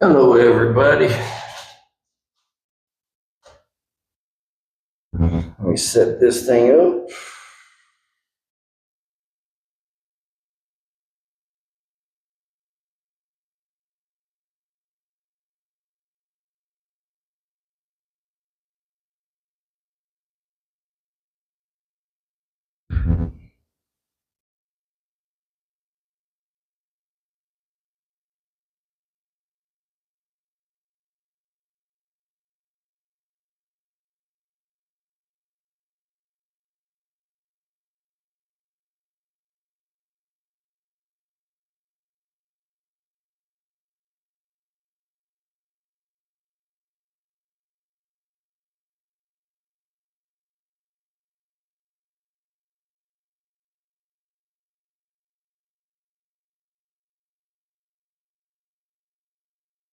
Hello, everybody. Let me set this thing up.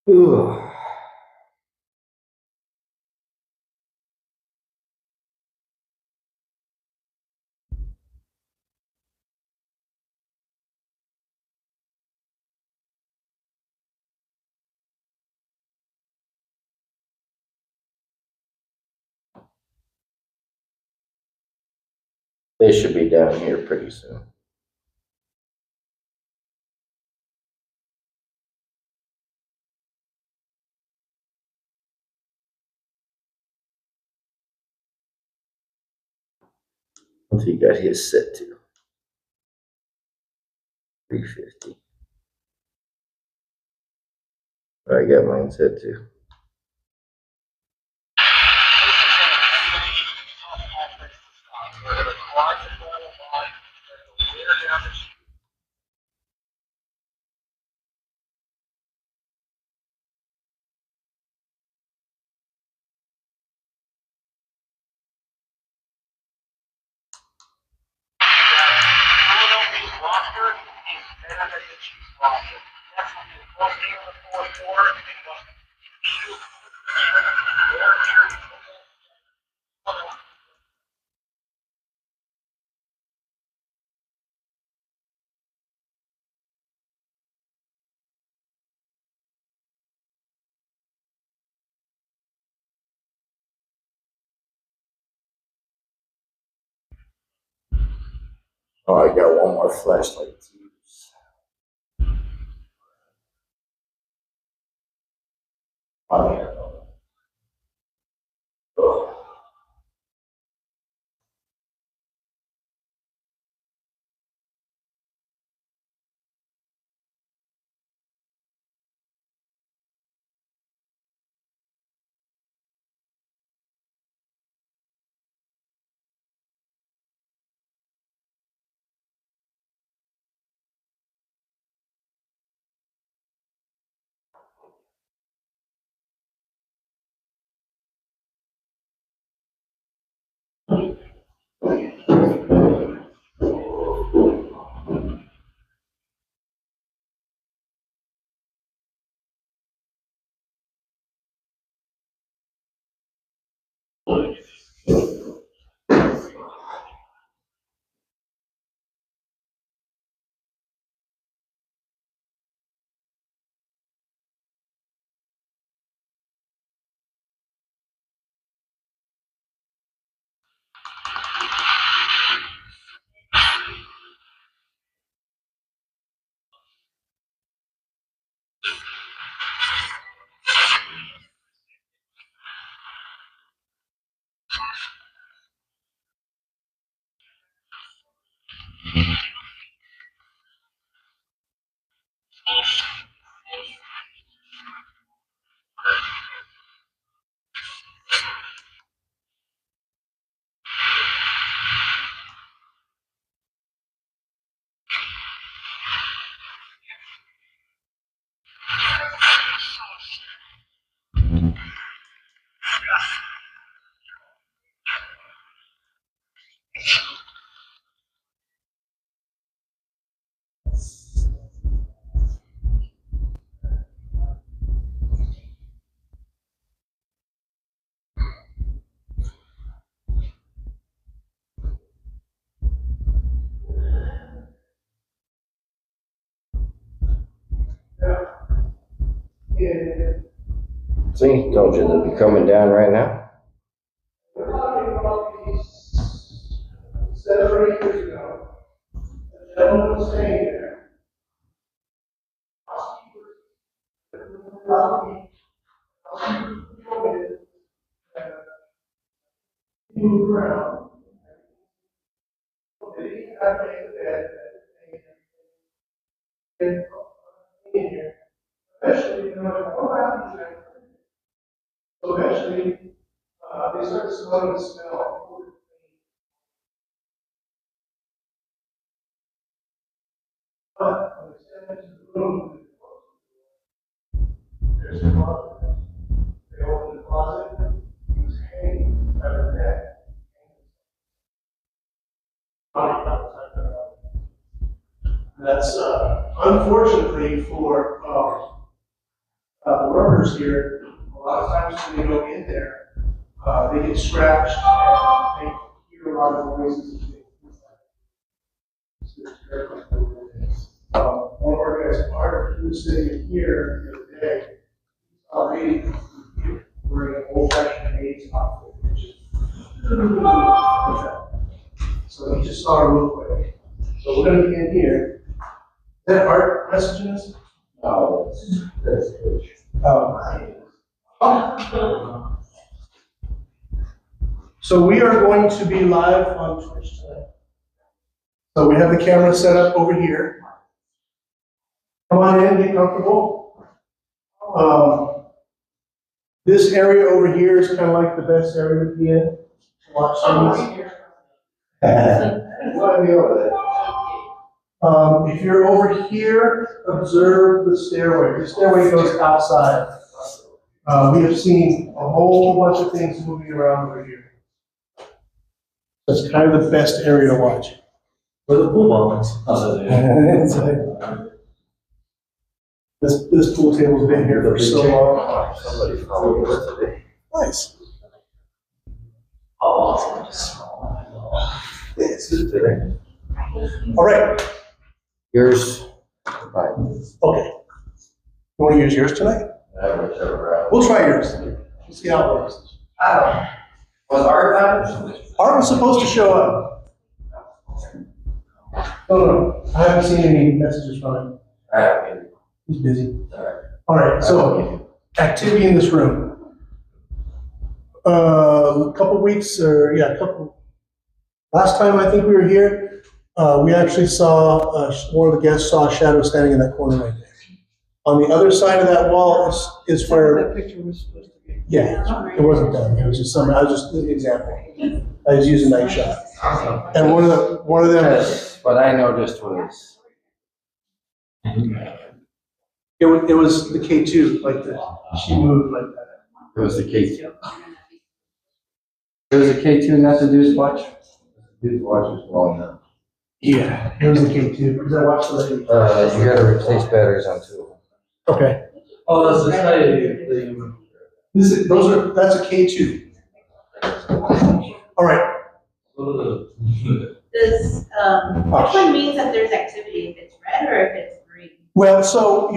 Ugh. They should be down here pretty soon. What's he got his set to? 350. I got mine set to. Oh, I got one more flashlight to use. Oh, See, told you they'd be coming down right now. 7 or 8 years ago, the gentleman was staying there. He moved around. He had made the bed and in here. Eventually, you know, like, oh, wow, so eventually, they started smelling the smell. But when they stepped into the room, there's a closet. They opened the closet, he was hanging by the neck. That's unfortunately for the workers here. A lot of times when they go in there, they get scratched and they hear a lot of noises and things like that. One of our guys, Gardner, he was sitting in here the other day, already wearing an old-fashioned maid's outfit, which is so he just saw it real quick. So we're going to be in here. Is that Art messaging us? Oh, that's good. So we are going to be live on Twitch tonight. So we have the camera set up over here. Come on in, get comfortable. This area over here is kind of like the best area to be in. To watch things. Let me over there. If you're over here, observe the stairway. The stairway goes outside. We have seen a whole bunch of things moving around over here. That's kind of the best area to watch. Where the pool ball is. This pool table's been here for so long. Somebody followed us today. Nice. Oh, it's small. It's today. All right. Yours. Fine. Okay. You want to use yours tonight? We'll try yours. Let's see how it works. Was Art out? Art was supposed to show up. No, I haven't seen any messages from him. He's busy. All right, so activity in this room. A couple weeks, last time I think we were here, we actually saw, one of the guests saw a shadow standing in that corner right there. On the other side of that wall is where. That picture was supposed to be. Yeah, it wasn't done. It was just some. I was just an example. I was using night shot, and one of them. What I noticed was. It was the K2 like this. She moved like that. It was the K2. It was the K2, not the dude's watch? Dude's watch was blowing up. Yeah, it was the K2 because I watched the lady. You gotta replace batteries on 2 of them. Okay. Oh, that's the side. That's a K2. All right. Does, which one means that there's activity, if it's red or if it's green? Well, so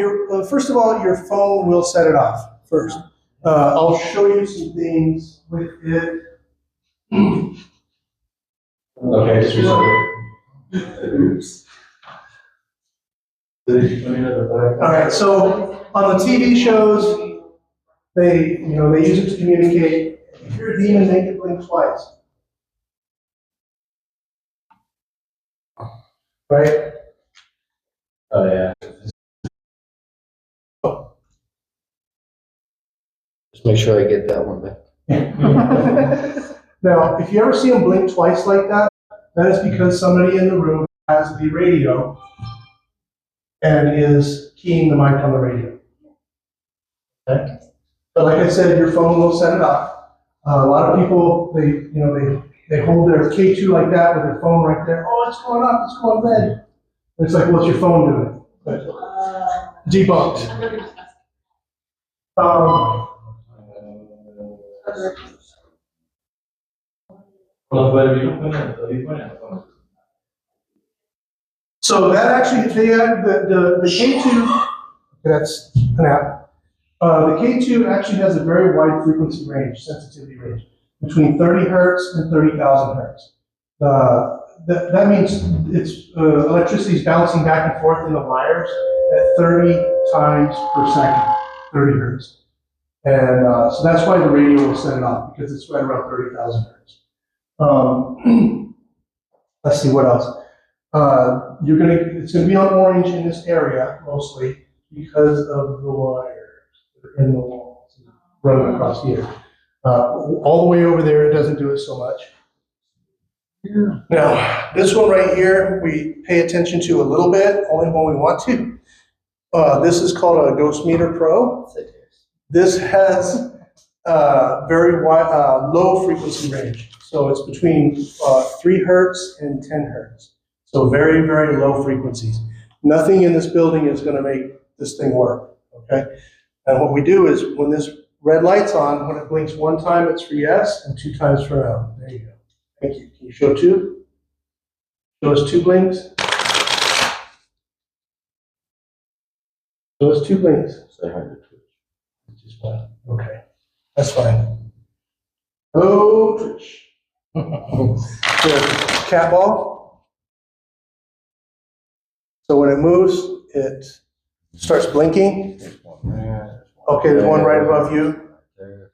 first of all, your phone will set it off first. I'll show you some things with it. Okay, just reset it. Oops. All right, so on the TV shows, they use it to communicate. If you're a demon, make it blink twice. Right? Oh, yeah. Just make sure I get that one back. Now, if you ever see them blink twice like that, that is because somebody in the room has the radio and is keying the mic on the radio. Okay? But like I said, your phone will set it off. A lot of people, they hold their K2 like that with their phone right there. Oh, it's going off, it's going red. And it's like, what's your phone doing? But debunked. So that actually, they had the K2, that's an app. The K2 actually has a very wide frequency range, sensitivity range, between 30 hertz and 30,000 hertz. That means it's electricity is bouncing back and forth in the wires at 30 times per second, 30 hertz. And so that's why the radio will set it off, because it's right around 30,000 hertz. Let's see what else. It's gonna be on orange in this area mostly because of the wires that are in the walls running across here. All the way over there, it doesn't do it so much. Yeah. Now, this one right here, we pay attention to a little bit, only when we want to. This is called a Ghost Meter Pro. This has very wide, low frequency range. So it's between 3 hertz and 10 hertz. So very, very low frequencies. Nothing in this building is going to make this thing work, okay? And what we do is when this red light's on, when it blinks 1 time, it's for yes, and 2 times for no. There you go. Thank you. Can you show 2? Show us 2 blinks. Show us 2 blinks. Say hi to Twitch. Just fine. Okay, that's fine. Oh, Twitch. The cat ball. So when it moves, it starts blinking. There's one there. Okay, there's one right above you. There.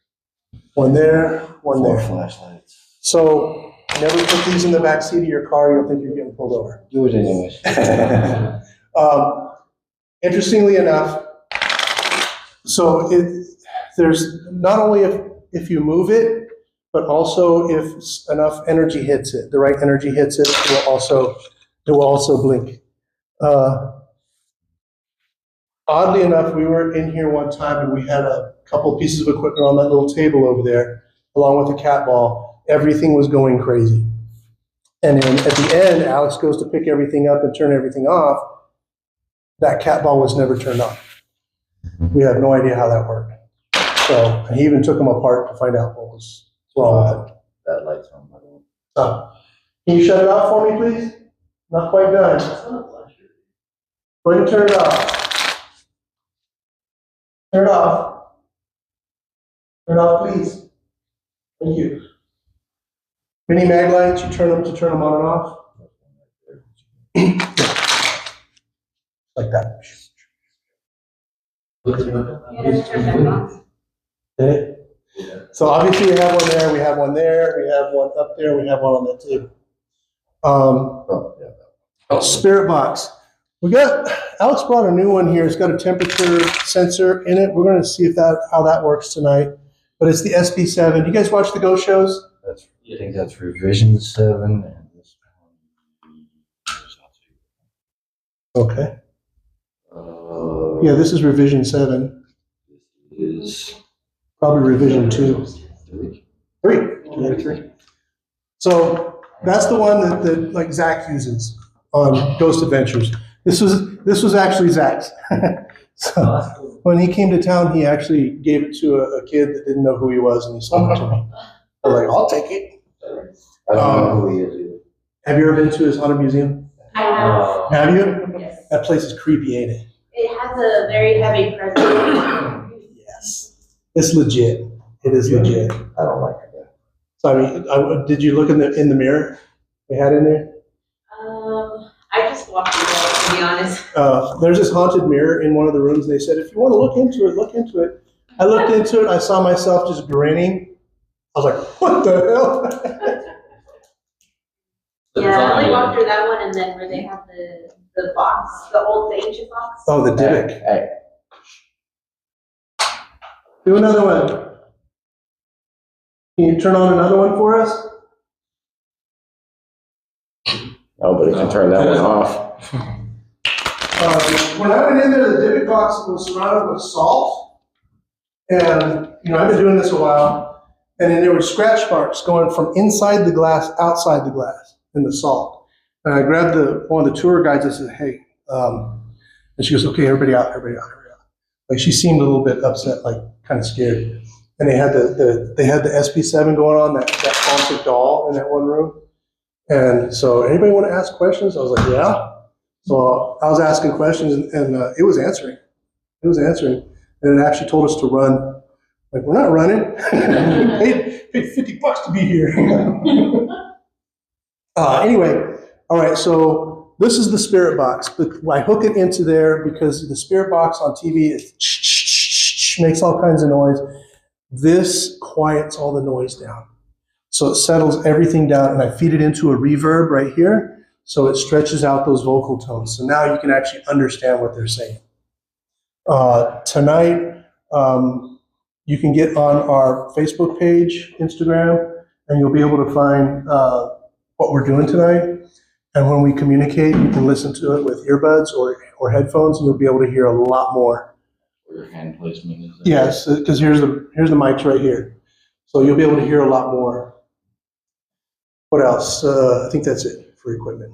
One there, one 4 there. flashlights. So never put these in the back seat of your car. You'll think you're getting pulled over. Do it anyways. Interestingly enough, so there's not only if you move it, but also if enough energy hits it, the right energy hits it, it will also blink. Oddly enough, we were in here one time and we had a couple pieces of equipment on that little table over there, along with the cat ball. Everything was going crazy. And then at the end, Alex goes to pick everything up and turn everything off. That cat ball was never turned on. We have no idea how that worked. So, and he even took them apart to find out what was wrong with it. That light's on, by the way. Can you shut it off for me, please? Not quite done. Go ahead and turn it off. Turn it off. Turn it off, please. Thank you. Mini mag lights, you turn them to turn them on and off. Like that. Did it? So obviously we have one there, we have one there, we have one up there, we have one on that table. Spirit box. Alex brought a new one here. It's got a temperature sensor in it. We're going to see how that works tonight. But it's the SP7. You guys watch the Ghost shows? I think that's revision 7 and this one. Okay. Yeah, this is revision 7. This is Probably revision 2. 3. 3. So that's the one that like Zach uses on Ghost Adventures. This was actually Zach's. So when he came to town, he actually gave it to a kid that didn't know who he was, and he sold it to me. I'm like, I'll take it. I don't know who he is either. Have you ever been to his haunted museum? I have. Have you? Yes. That place is creepy, ain't it? It has a very heavy presence. Yes. It's legit. It is legit. I don't like it. So I mean, did you look in the mirror they had in there? I just walked away, to be honest. There's this haunted mirror in one of the rooms, and they said, if you want to look into it, look into it. I looked into it, I saw myself just grinning. I was like, what the hell? Yeah, I only walked through that one, and then where they have the box, the ancient box. Oh, the Dybbuk. Hey. Do another one. Can you turn on another one for us? Nobody can turn that one off. When I went in there, the Dybbuk box was surrounded with salt. And, I've been doing this a while. And then there were scratch marks going from inside the glass, outside the glass, in the salt. And I grabbed one of the tour guides and said, hey, and she goes, okay, everybody out, everybody out, everybody out. Like she seemed a little bit upset, like kind of scared. And they had the SP7 going on, that haunted doll in that one room. And so, anybody want to ask questions? I was like, yeah. So I was asking questions, and it was answering. It was answering. and it actually told us to run. Like, we're not running. paid $50 to be here. Anyway, all right, so this is the spirit box. But I hook it into there because the spirit box on TV makes all kinds of noise. This quiets all the noise down. So it settles everything down, and I feed it into a reverb right here, so it stretches out those vocal tones. So now you can actually understand what they're saying. Tonight, you can get on our Facebook page, Instagram, and you'll be able to find what we're doing tonight. And when we communicate, you can listen to it with earbuds or headphones, and you'll be able to hear a lot more. Where your hand placement is. Yes, because here's the mics right here. So you'll be able to hear a lot more. What else? I think that's it for equipment.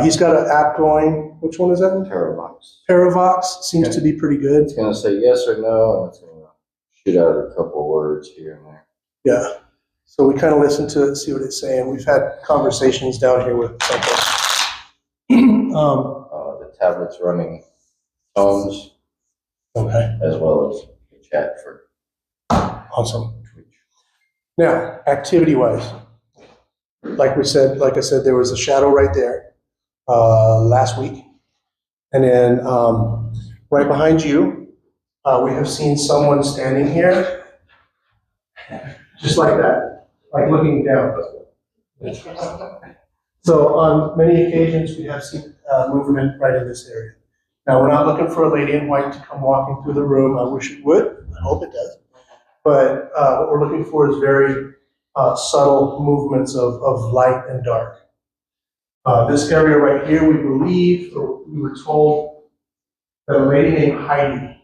He's got an app going. Which one is that? Paravox. Paravox seems to be pretty good. It's going to say yes or no, and it's going to shoot out a couple words here and there. Yeah. So we kind of listen to it and see what it's saying. We've had conversations down here with Santos. The tablet's running tones. Okay. As well as the chat for Awesome. Now, activity-wise, like I said, there was a shadow right there last week, and then right behind you, we have seen someone standing here, just like that, like looking down. So on many occasions, we have seen movement right in this area. Now, we're not looking for a lady in white to come walking through the room. I wish it would. I hope it does. But what we're looking for is very subtle movements of light and dark. This area right here, we believe, or we were told that a lady named Heidi,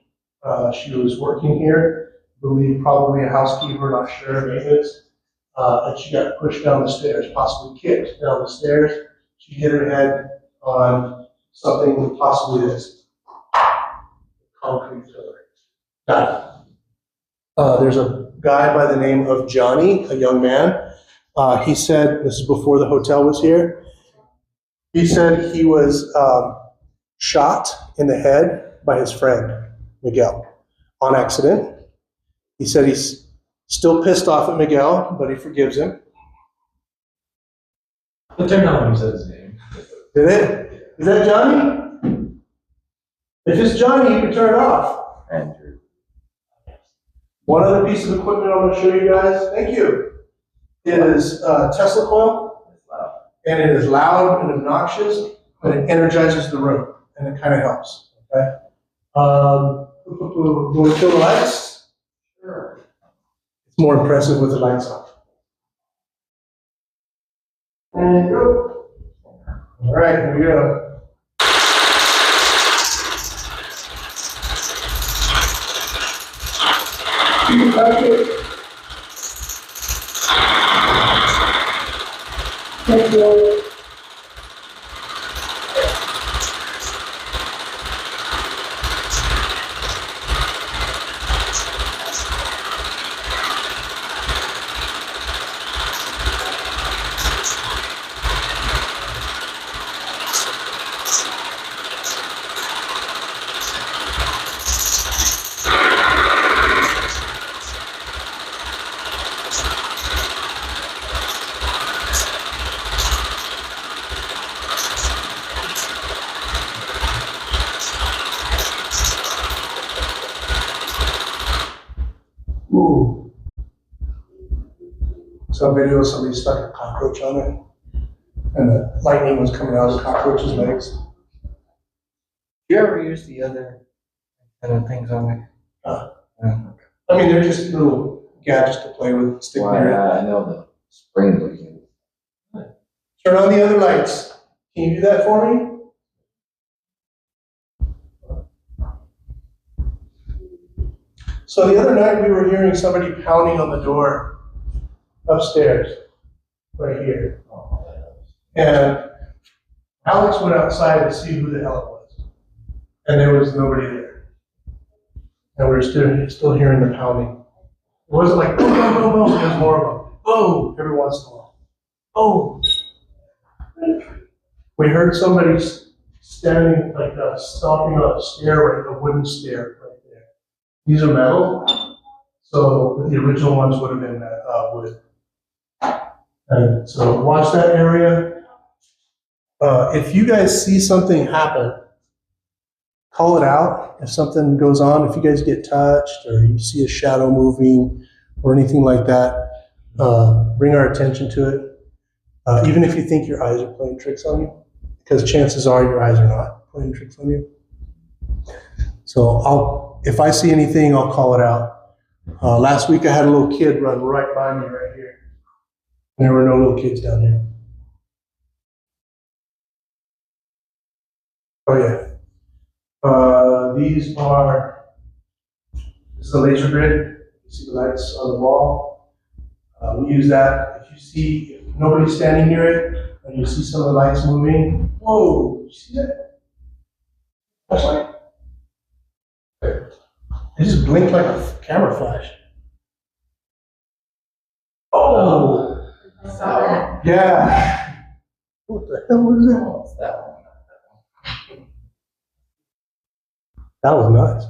she was working here, I believe probably a housekeeper, not sure, maintenance, and she got pushed down the stairs, possibly kicked down the stairs. She hit her head on something possibly this concrete pillar. Got it. There's a guy by the name of Johnny, a young man. He said, this is before the hotel was here, he said he was shot in the head by his friend, Miguel, on accident. He said he's still pissed off at Miguel, but he forgives him. The technology said his name. Did it? Is that Johnny? If it's Johnny, you can turn it off. Andrew. One other piece of equipment I'm going to show you guys, thank you, is a Tesla coil. And it is loud and obnoxious, but it energizes the room, and it kind of helps, okay? You want to kill the lights? Sure. It's more impressive with the lights off. And go. All right, here we go. Okay. Thank you. Ooh. Some video, somebody stuck a cockroach on it, and the lightning was coming out of the cockroach's legs. You ever use the other kind of things on there? I mean, they're just little gadgets to play with, stick near it. I know the spring looking. Turn on the other lights. Can you do that for me? So the other night we were hearing somebody pounding on the door upstairs, right here. And Alex went outside to see who the hell it was. And there was nobody there. And we were still hearing the pounding. It wasn't like, boom, boom, boom, boom. It was more of a boom every once in a while. Boom. We heard somebody standing, like stomping on a stair, right, a wooden stair right there. These are metal, so the original ones would have been wood. And so watch that area. If you guys see something happen, call it out. If something goes on, if you guys get touched or you see a shadow moving or anything like that, bring our attention to it. Even if you think your eyes are playing tricks on you, because chances are your eyes are not playing tricks on you. So if I see anything, I'll call it out. Last week I had a little kid run right by me right here. There were no little kids down here. Oh yeah. This is the laser grid. You see the lights on the wall. We use that. If nobody's standing near it, and you see some of the lights moving, whoa, you see that? Flashlight? It just blinked like a camera flash. Oh, I saw that. yeah. What the hell was that? Oh, it's that one. That was nuts.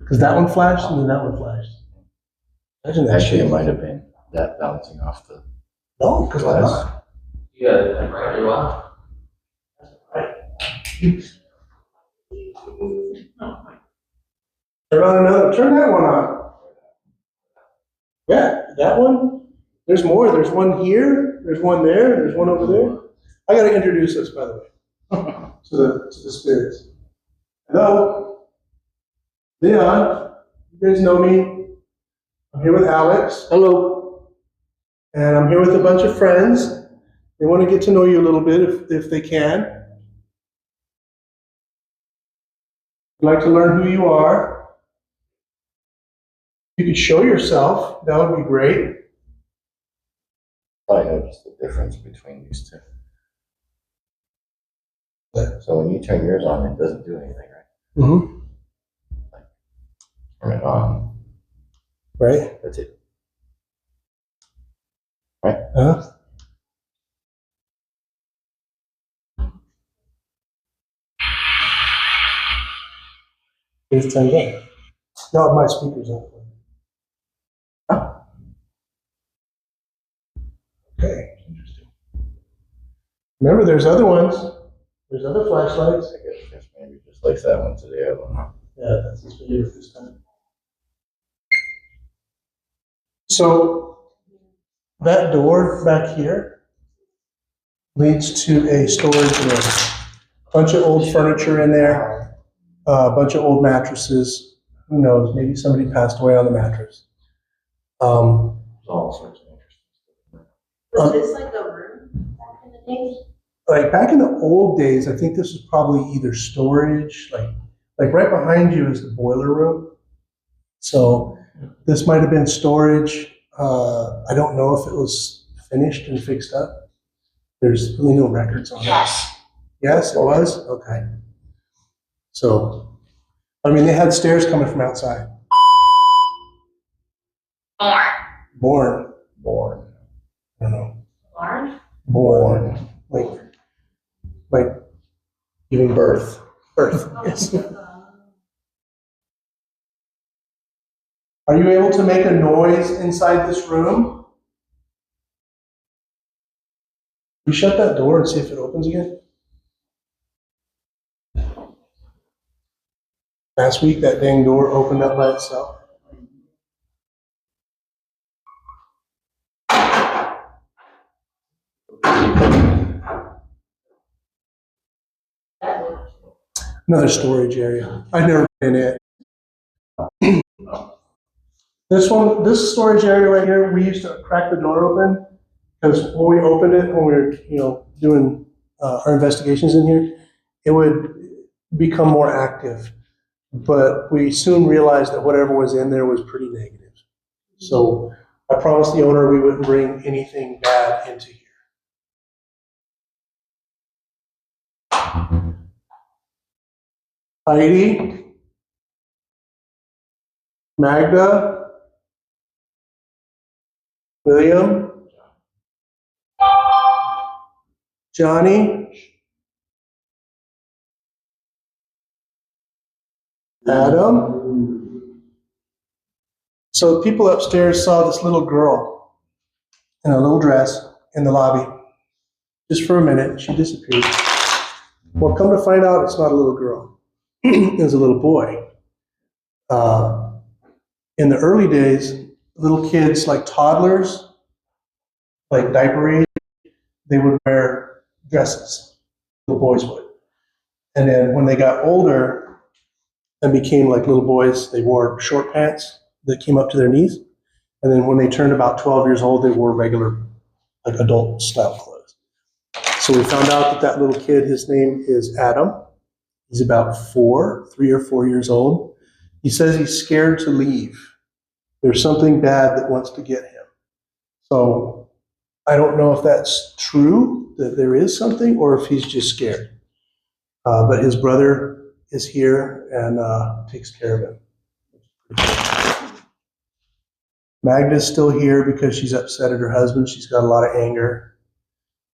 Because that one flashed and then that one flashed. Imagine that Actually, shit. it might have been that bouncing off the No, because I'm glass. not. Yeah, right, you are. Turn that one on. Yeah, that one. There's more. There's one here. There's one there. There's one over there. I got to introduce us, by the way, to the spirits. Hello, Leon. You guys know me. I'm here with Alex. Hello. And I'm here with a bunch of friends. They want to get to know you a little bit if they can. I'd like to learn who you are. If you could show yourself, that would be great. Probably notice the difference between these two. So when you turn yours on, it doesn't do anything, right? Mm-hmm. Turn it on. Right? That's it. Huh? It's turned on. No, my speaker's on. Okay, interesting. Remember, there's other ones. There's other flashlights. I guess maybe just like that one today. I don't know. Yeah, that's his favorite this time. So that door back here leads to a storage room. Bunch of old furniture in there, a bunch of old mattresses. Who knows? Maybe somebody passed away on the mattress. All sorts of interesting. Was this like a room back in the day? Like back in the old days, I think this was probably either storage, like right behind you is the boiler room. So this might have been storage. I don't know if it was finished and fixed up. There's really no records on that. Yes, it was? Okay. So, I mean, they had stairs coming from outside. Born. Born. I don't know. Barn? Born. Like giving birth. Birth, yes. Are you able to make a noise inside this room? You shut that door and see if it opens again. Last week, that dang door opened up by itself. Another storage area. I've never been in it. This storage area right here, we used to crack the door open because when we opened it, when we were, doing our investigations in here, it would become more active. But we soon realized that whatever was in there was pretty negative. So I promised the owner we wouldn't bring anything bad into here. Heidi, Magda, William, Johnny, Adam, So people upstairs saw this little girl in a little dress in the lobby. Just for a minute, she disappeared. Well, come to find out, it's not a little girl. It was a little boy. In the early days, little kids, like toddlers, like diaper age, they would wear dresses. Little boys would. And then when they got older and became like little boys, they wore short pants that came up to their knees. And then when they turned about 12 years old, they wore regular, like adult style clothes. So we found out that that little kid, his name is Adam. He's about 3 or 4 years old. He says he's scared to leave. There's something bad that wants to get him. So I don't know if that's true, that there is something, or if he's just scared. But his brother is here and takes care of him. Magda's still here because she's upset at her husband. She's got a lot of anger.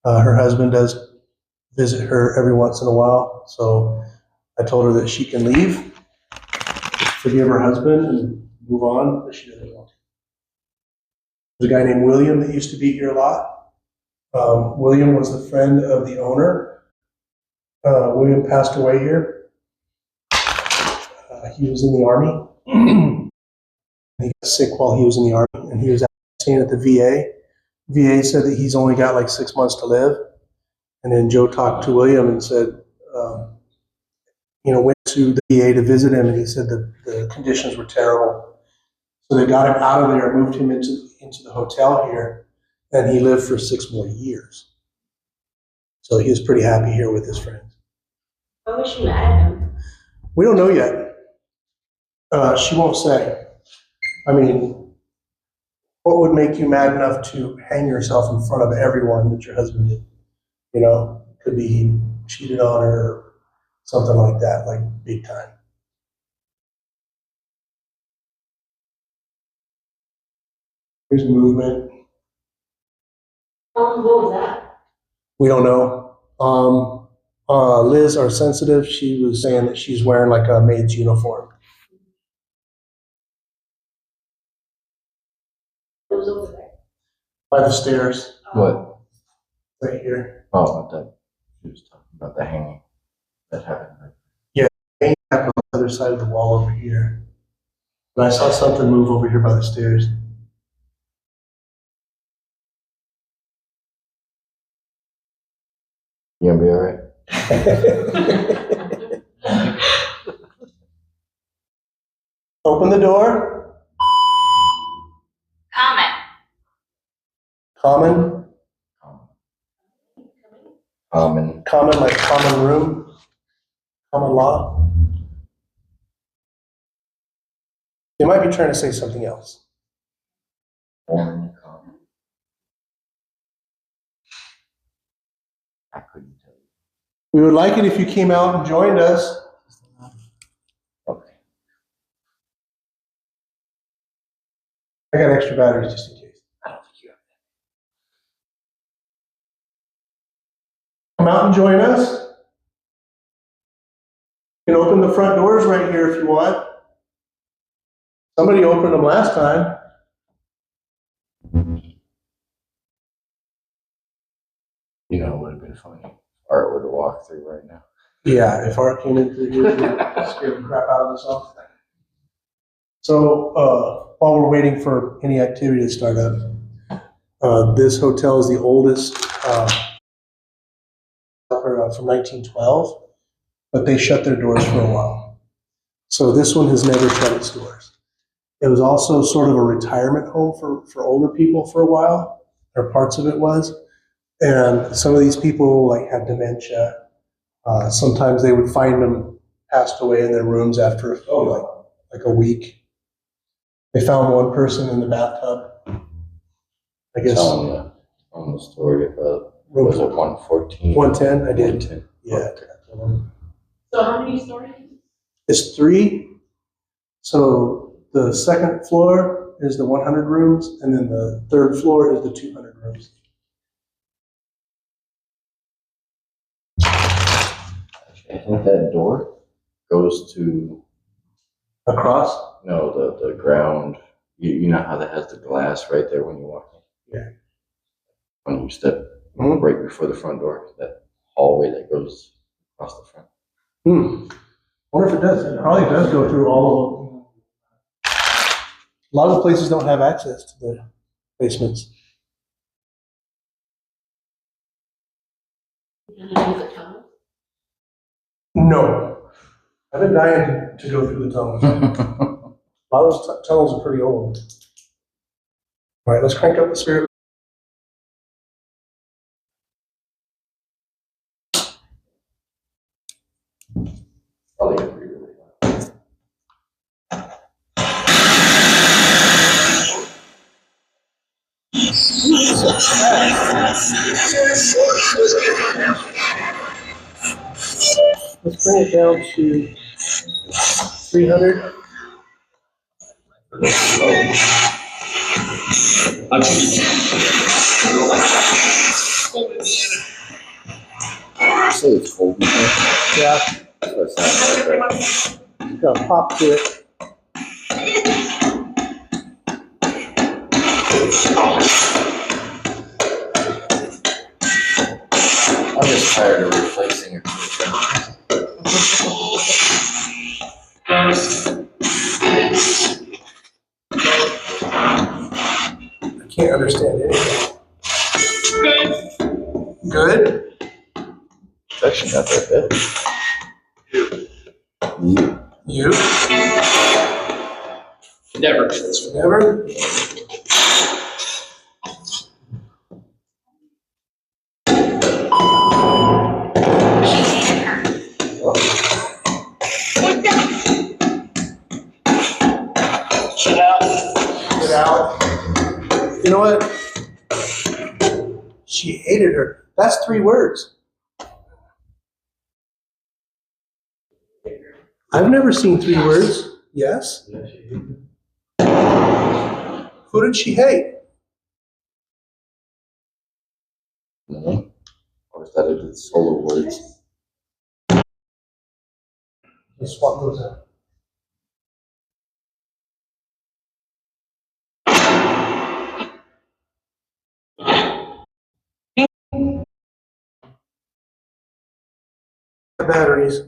Her husband does visit her every once in a while. So I told her that she can leave, forgive her husband, and move on, but she doesn't want to. There's a guy named William that used to be here a lot. William was the friend of the owner. William passed away here. He was in the Army. He got sick while he was in the Army, and he was staying at the VA. VA said that he's only got like 6 months to live. And then Joe talked to William and said, went to the VA to visit him, and he said that the conditions were terrible. So they got him out of there, moved him into the hotel here, and he lived for 6 more years. So he was pretty happy here with his friends. What was she mad at him? We don't know yet. She won't say. I mean, what would make you mad enough to hang yourself in front of everyone that your husband did? Could be he cheated on her or something like that, like big time. Here's movement. What was that? We don't know. Liz, our sensitive, she was saying that she's wearing like a maid's uniform. It was over there. By the stairs, What? right here. Oh, that, she was talking about the hanging that happened. Hanging up on the other side of the wall over here. And I saw something move over here by the stairs. You gonna be all right? Open the door. Comment. Common, like common room, common law. They might be trying to say something else. Common. I couldn't tell you. We would like it if you came out and joined us. Okay. I got extra batteries just in case. I don't think you have Come out and join us. You can open the front doors right here if you want. Somebody opened them last time. You know, it would have been funny if Art were to walk through right now. Yeah, if Art came in through here, he'd scare the crap out of us all. So while we're waiting for any activity to start up, this hotel is the oldest from 1912, but they shut their doors for a while. So this one has never shut its doors. It was also sort of a retirement home for older people for a while, or parts of it was. And some of these people like had dementia. Sometimes they would find them passed away in their rooms after like a week. They found one person in the bathtub. I guess. On the story about, was it 114? 110, I did. 110. Yeah. So how many stories? It's 3. So the second floor is the 100 rooms, and then the third floor is the 200 rooms. I think that door goes to, Across? no, the ground you know how that has the glass right there when you walk in? Yeah. When you step right before the front door, that hallway that goes across the front. Wonder if it does. It probably does go through all of them. A lot of the places don't have access to the basements. No. I've been dying to go through the tunnels. A lot of those tunnels are pretty old. All right, let's crank up the spirit. Probably gonna be really loud. Let's bring it down to 300. Say it's cold in here. Yeah, That's what it sounds like, right? got a pop to it. I'm just tired of replacing it. I can't understand anything. Good? It's actually not that bad. You? Never. Never? Get out. You know what? She hated her. That's 3 words. I've never seen 3 words. Yes? Who did she hate? No. Or is that a good solo words? Let's swap those out. Batteries.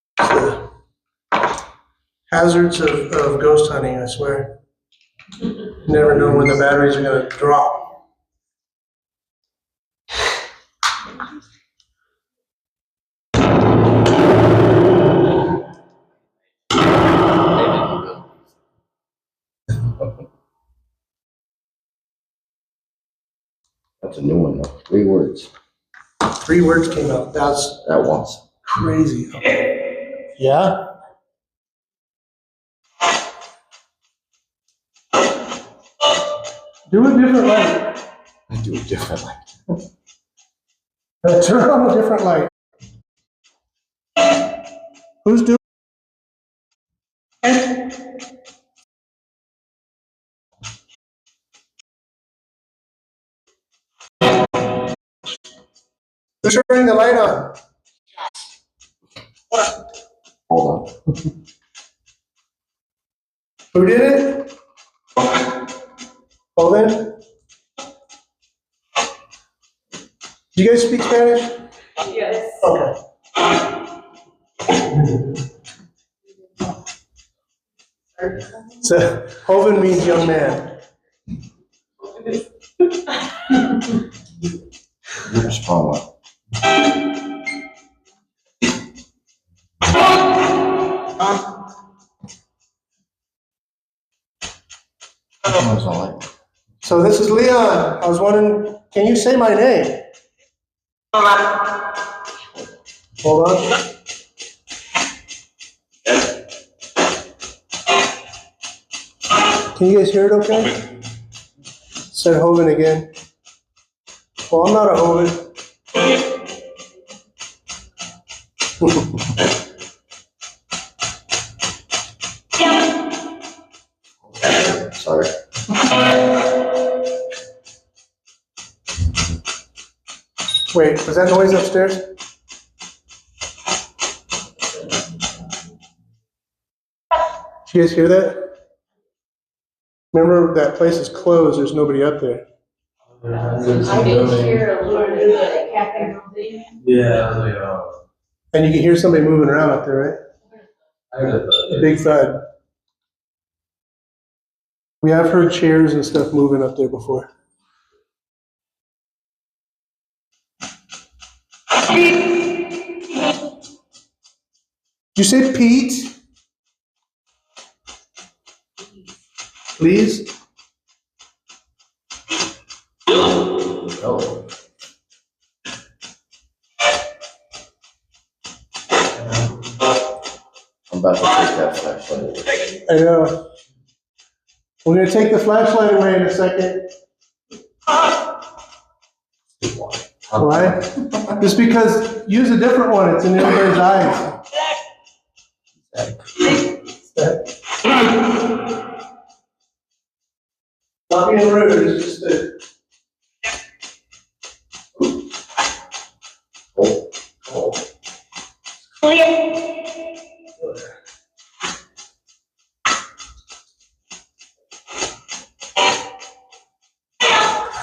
The hazards of ghost hunting, I swear. You never know when the batteries are going to drop. That's a new one though. 3 words 3 words came out. That's at once. crazy. Yeah? Do it different light. I do it differently. Turn on a different light. Who's doing it? Who's turning the light on? Hold on. Who did it? Hold Do you guys speak Spanish? Yes. Okay. So, Hoven means young man. Which phone one? So this is Leon. I was wondering, can you say my name? Hold on. Can you guys hear it okay? Said Hoven again. Well, I'm not a Hoven. Sorry. Wait, was that noise upstairs? Did you guys hear that? Remember, that place is closed, there's nobody up there. I did hear a little bit of a cafe thing. Yeah, I was like, oh. And you can hear somebody moving around up there, I heard right? A that. big thud. We have heard chairs and stuff moving up there before. Did you say Pete? Please? Oh. I'm about to take that flashlight. I know. We're gonna take the flashlight away in a second. Why? Just because, use a different one, it's in everybody's eyes. Not being rude, it's just that.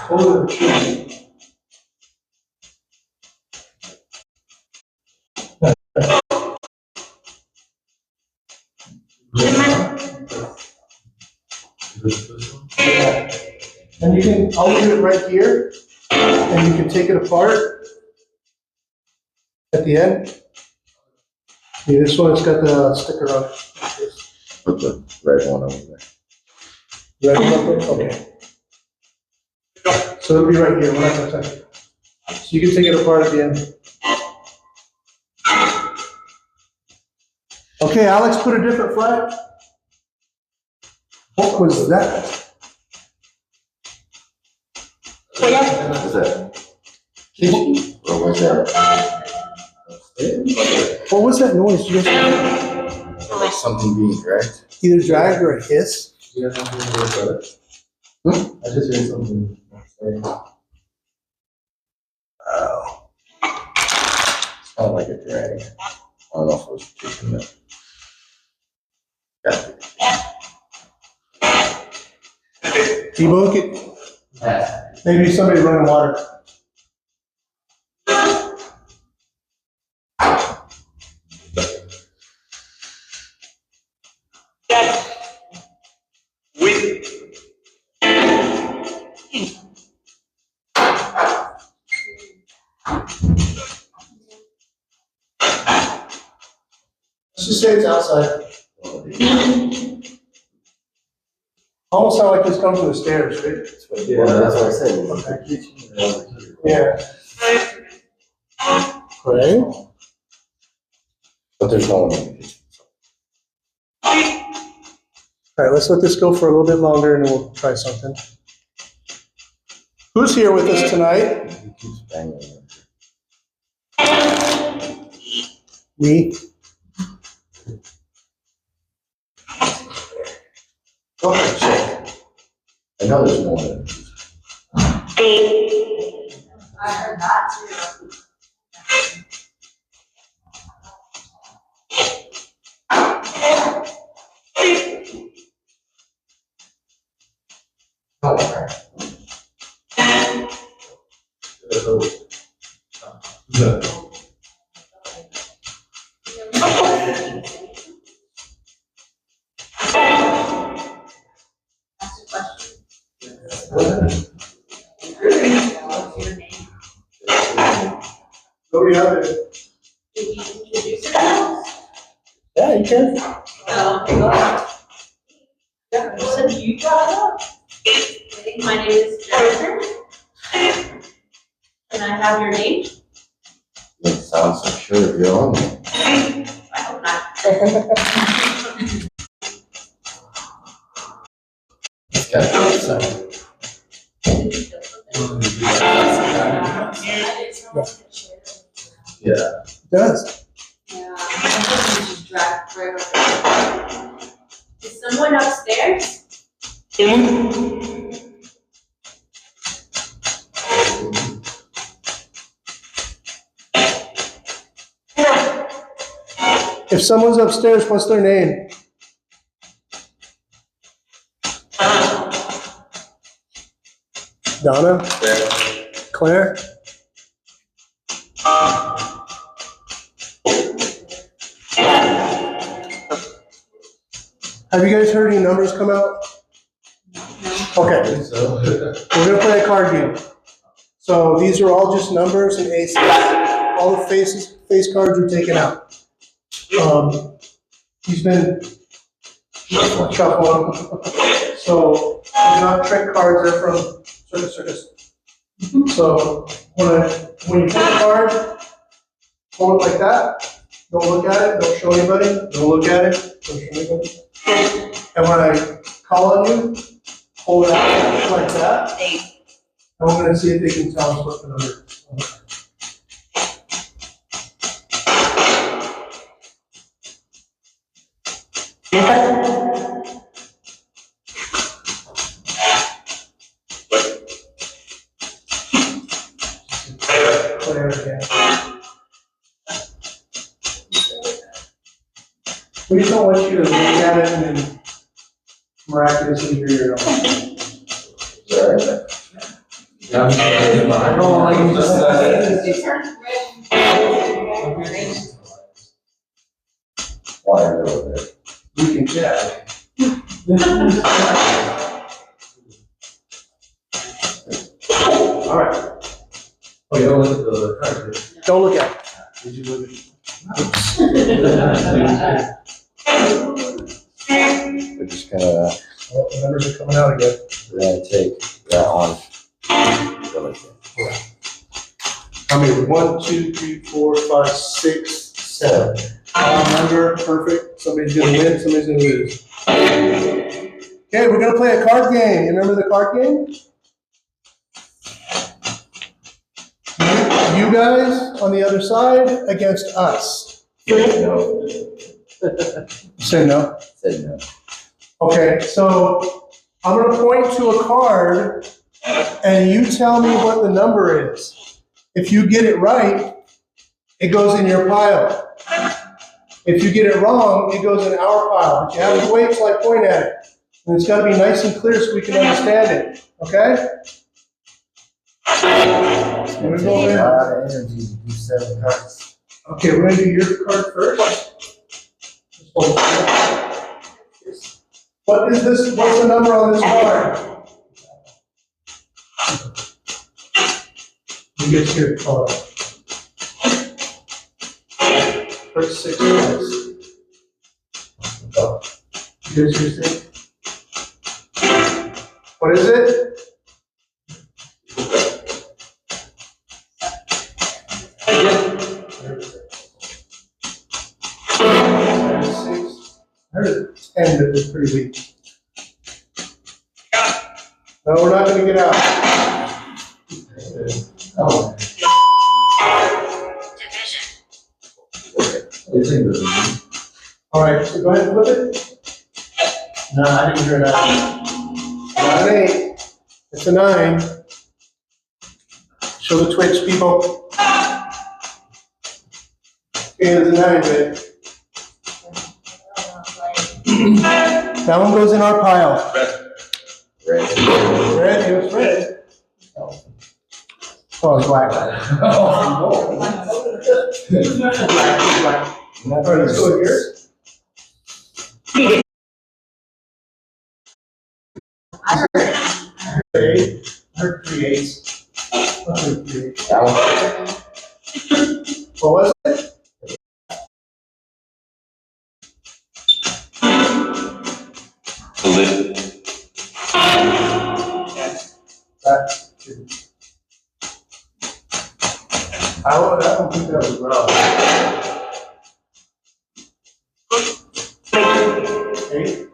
Hold it. And you can, I'll leave it right here, and you can take it apart at the end. Yeah, this one's got the sticker on it. Put the red one over there. Red one up there? Okay. So it'll be right here, we're not gonna touch it. So you can take it apart at the end. Okay, Alex, put a different flag. What was that? What was that? What was that? What was that noise? Did you guys Like something being dragged. either drag or a hiss? You guys want to hear this? I just heard something. Oh. Sounded like a drag. I don't know if it was kicking it. Debunk it. Yeah. Maybe somebody running water. Let's just say it's outside. Almost sound like this comes from the stairs, right? Yeah, that's what I said. Yeah. Right? But there's no one in the kitchen. All right, let's let this go for a little bit longer and then we'll try something. Who's here with us tonight? He keeps banging. Me. Okay, check. I know there's no one in the kitchen. I heard that too. Ask a question. What's your name? Nobody out there. Did you introduce yourself? Yeah, you can. Oh, okay, go ahead. Yeah, you said you got it up. My name is Gardner. Can I have your name? You sound so sure of your own. I hope not. It's got to be exciting. Yeah. It does. Yeah, I think we just drive right over. Is someone upstairs? If someone's upstairs, what's their name? Donna? Claire? Have you guys heard any numbers come out? Okay, So, we're gonna play a card game. So these are all just numbers and aces. All the face cards are taken out. He's been shuffling. So they're not trick cards, they're from Circus. So when you pick a card, hold it like that. Don't look at it, don't show anybody. Don't look at it, don't show anybody. And when I call on you, hold it out like that. And we're gonna see if they can tell us what the number is. Claire again. We just don't want you to look at it and then miraculously hear your own. yeah, I don't like Why are they over there? You can check. All right. Oh, you don't look at the card. Don't look at it. Did you look at? We're just gonna, Oh, the numbers are coming out again. we're gonna take that on. Go like that. How many? 1, 2, 3, 4, 5, 6, 7. Number, perfect. Somebody's gonna win, somebody's gonna lose. Okay, we're gonna play a card game. You remember the card game? You guys on the other side against us. No, Say no. said no. Okay, so I'm gonna point to a card and you tell me what the number is. If you get it right, it goes in your pile. If you get it wrong, it goes in our pile. But you have to wait till I point at it. And it's gotta be nice and clear so we can understand it, okay? It's We're gonna gonna take go a in. lot of energy to do 7 cards. Okay, we're gonna do your card first. What is this, what's the number on this card? You get your card. First 6 cards. You get your 6. What is it? I heard 10, but it's pretty weak. No, we're not gonna get out. Oh. All right, so go ahead and flip it. No, I didn't hear that. Not an 8, it's a 9. Show the Twitch, people. Okay, it's a 9, babe. That one goes in our pile. Red. Red, it was red. Oh, it's black. Black. All right, let's go here. I heard 3 8s. I heard 3 8s. That one. What was it? I don't think that was wrong. 8.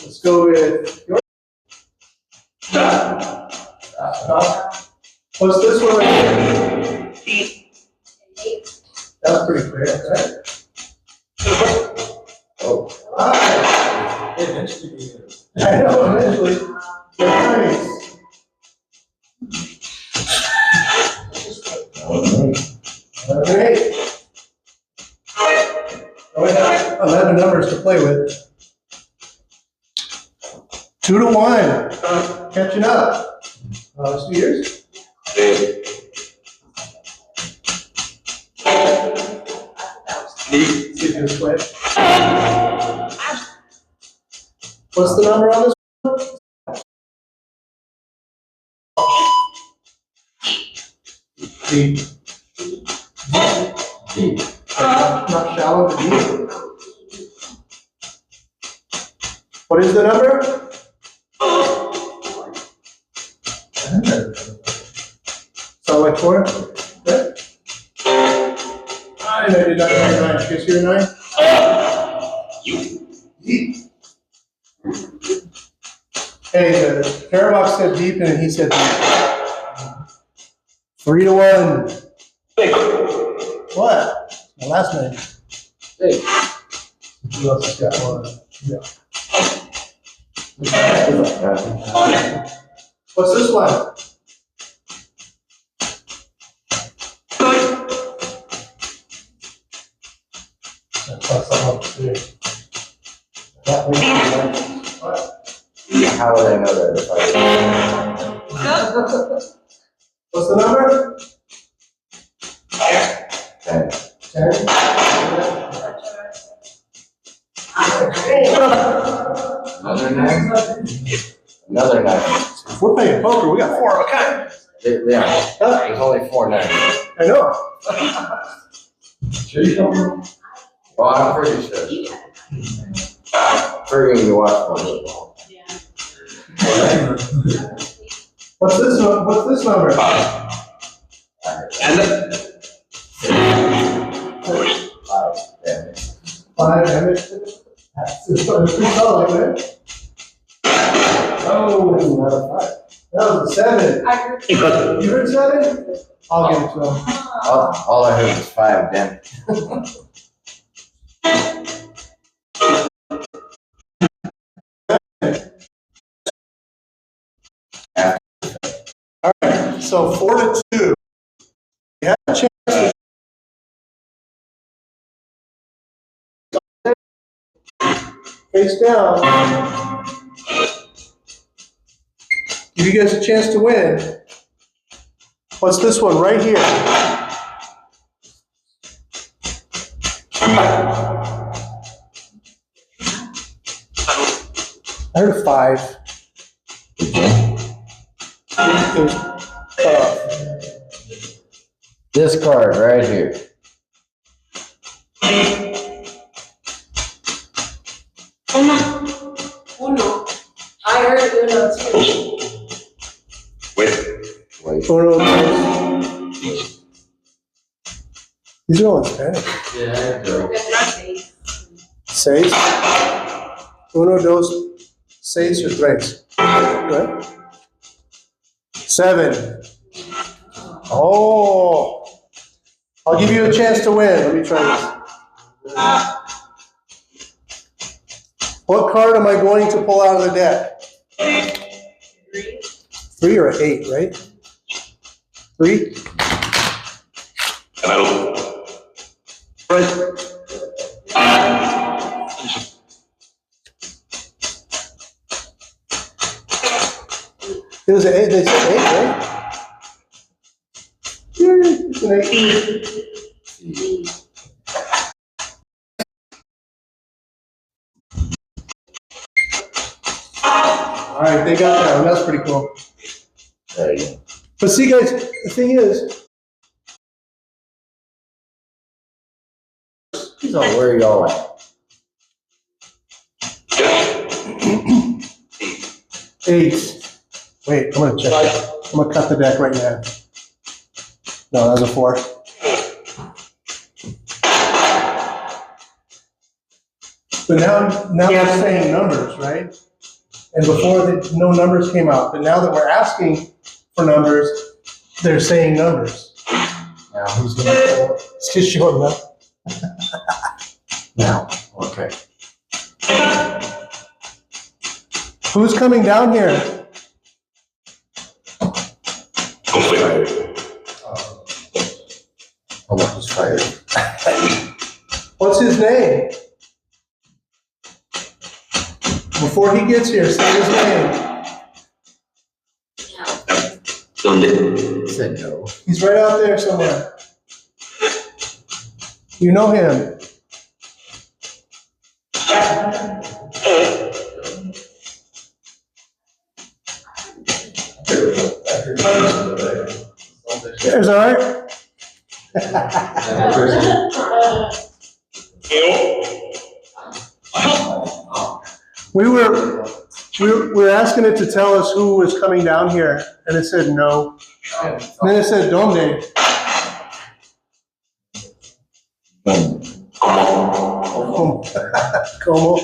Let's go with your stop. What's this one right here? That's pretty clear, right? Oh. Ah, Eventually, I know, eventually. They're trying play with. 2-1. Catching up. Spears? See if you can switch. What's the number on this? Deep. Deep. Not shallow, but deep. What is the number? Sound like 4? Good. 9. I did not hear 9. Did you guys hear 9? Deep. Hey, Carabox said deep and he said deep. 3-1. What? My last name. Hey. Who else has got one? Yeah. What's this one? What? How would I know that if I? What's the number? 10. 10. Another 9? Another 9. If we're playing poker, we got 4 of a kind. Yeah, there's only 4 9. I know. Sure you don't? Well, I'm pretty sure. Pretty you watch football. What's this one? What's this number? 5, damn it. 5 damage. It's pretty solid, man. Oh, not a 5. That was a 7. You heard 7? I'll give it to him. All I heard was 5, damn it. All right, so 4-2. You have a chance to face down. Give you guys a chance to win. What's this one right here? I heard a 5. It was cut off. This card right here. Uno. I heard Uno too. Wait. Uno, these are all in Spanish. Yeah. Seis. 1, 2, 6 or 3. Good. 7. Oh. I'll give you a chance to win. Let me try this. What card am I going to pull out of the deck? 3 or 8, right? 3? It was an 8. They said 8, right? Yeah, it's an 8. All right, they got that one. That's pretty cool. There you go. But see, guys, the thing is, So where are y'all at? 8. Wait, I'm gonna check. I'm gonna cut the deck right now. No, that's a 4. But now we're saying numbers, right? And before no numbers came out, but now that we're asking for numbers, they're saying numbers. Now who's gonna pull? It's just showing up. Now, okay. Who's coming down here? Almost fired. What's his name? Before he gets here, say his name. Said no. He's right out there somewhere. You know him. There's all right. We were asking it to tell us who was coming down here, and it said no. And then it said "Donde?" Como.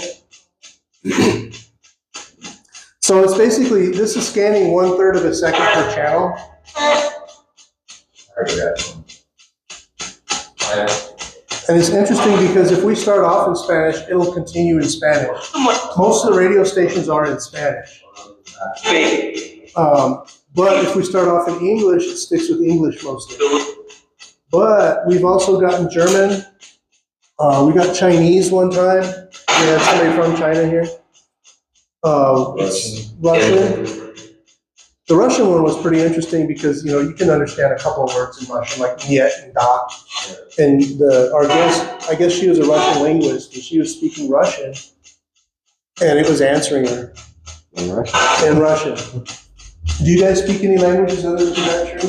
So it's basically, this is scanning 1/3 of a second per channel. And it's interesting because if we start off in Spanish, it'll continue in Spanish. Most of the radio stations are in Spanish. But if we start off in English, it sticks with English mostly. But we've also gotten German. We got Chinese one time. We had somebody from China here. Russian. The Russian one was pretty interesting because, you know, you can understand a couple of words in Russian, like "niet" and "da." And our guest, I guess she was a Russian linguist, and she was speaking Russian, and it was answering her. In Russia? In Russian. Do you guys speak any languages other than Spanish? A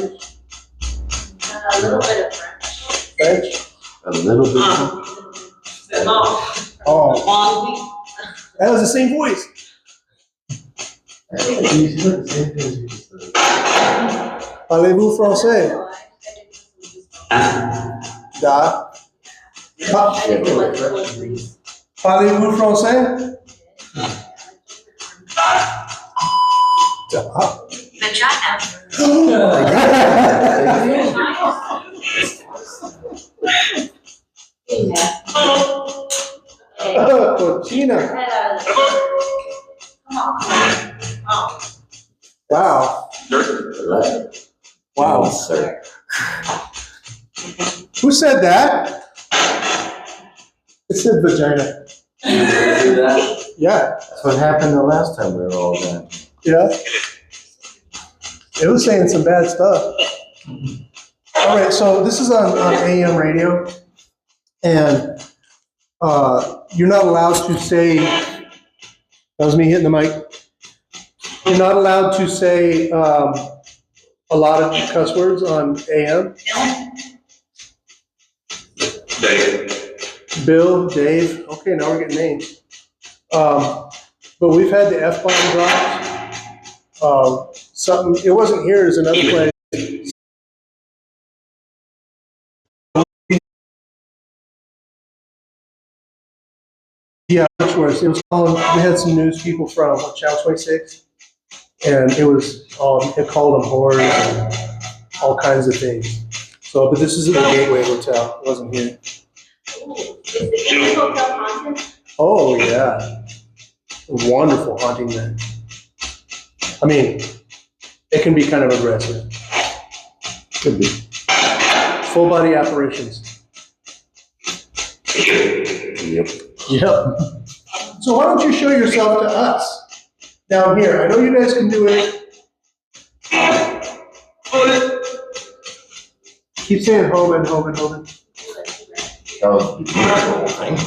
little bit of French. French? A little bit. Oh, that was the same voice. Parlez-vous français? Da. Parlez-vous français? Da. Cochina. Wow. Wow. Sir. Who said that? It said vagina. Yeah. That's what happened the last time we were all done. Yeah. It was saying some bad stuff. All right, so this is on AM radio, and you're not allowed to say, that was me hitting the mic. You're not allowed to say a lot of cuss words on AM. Dave. Bill, Dave, okay, now we're getting names. But we've had the F-bomb dropped. Something, it wasn't here, it was another place. Yeah, much worse. It was calling, we had some news people from Channel 26, and it was, it called them whores and all kinds of things. So, but this is at the Gateway Hotel, it wasn't here. Is the Gateway Hotel haunted? Oh, yeah. Wonderful haunting there. I mean, it can be kind of aggressive. Could be. Full body apparitions. Yep. Yep. So why don't you show yourself to us down here? I know you guys can do it. Keep saying home and home and home. That was the whole thing.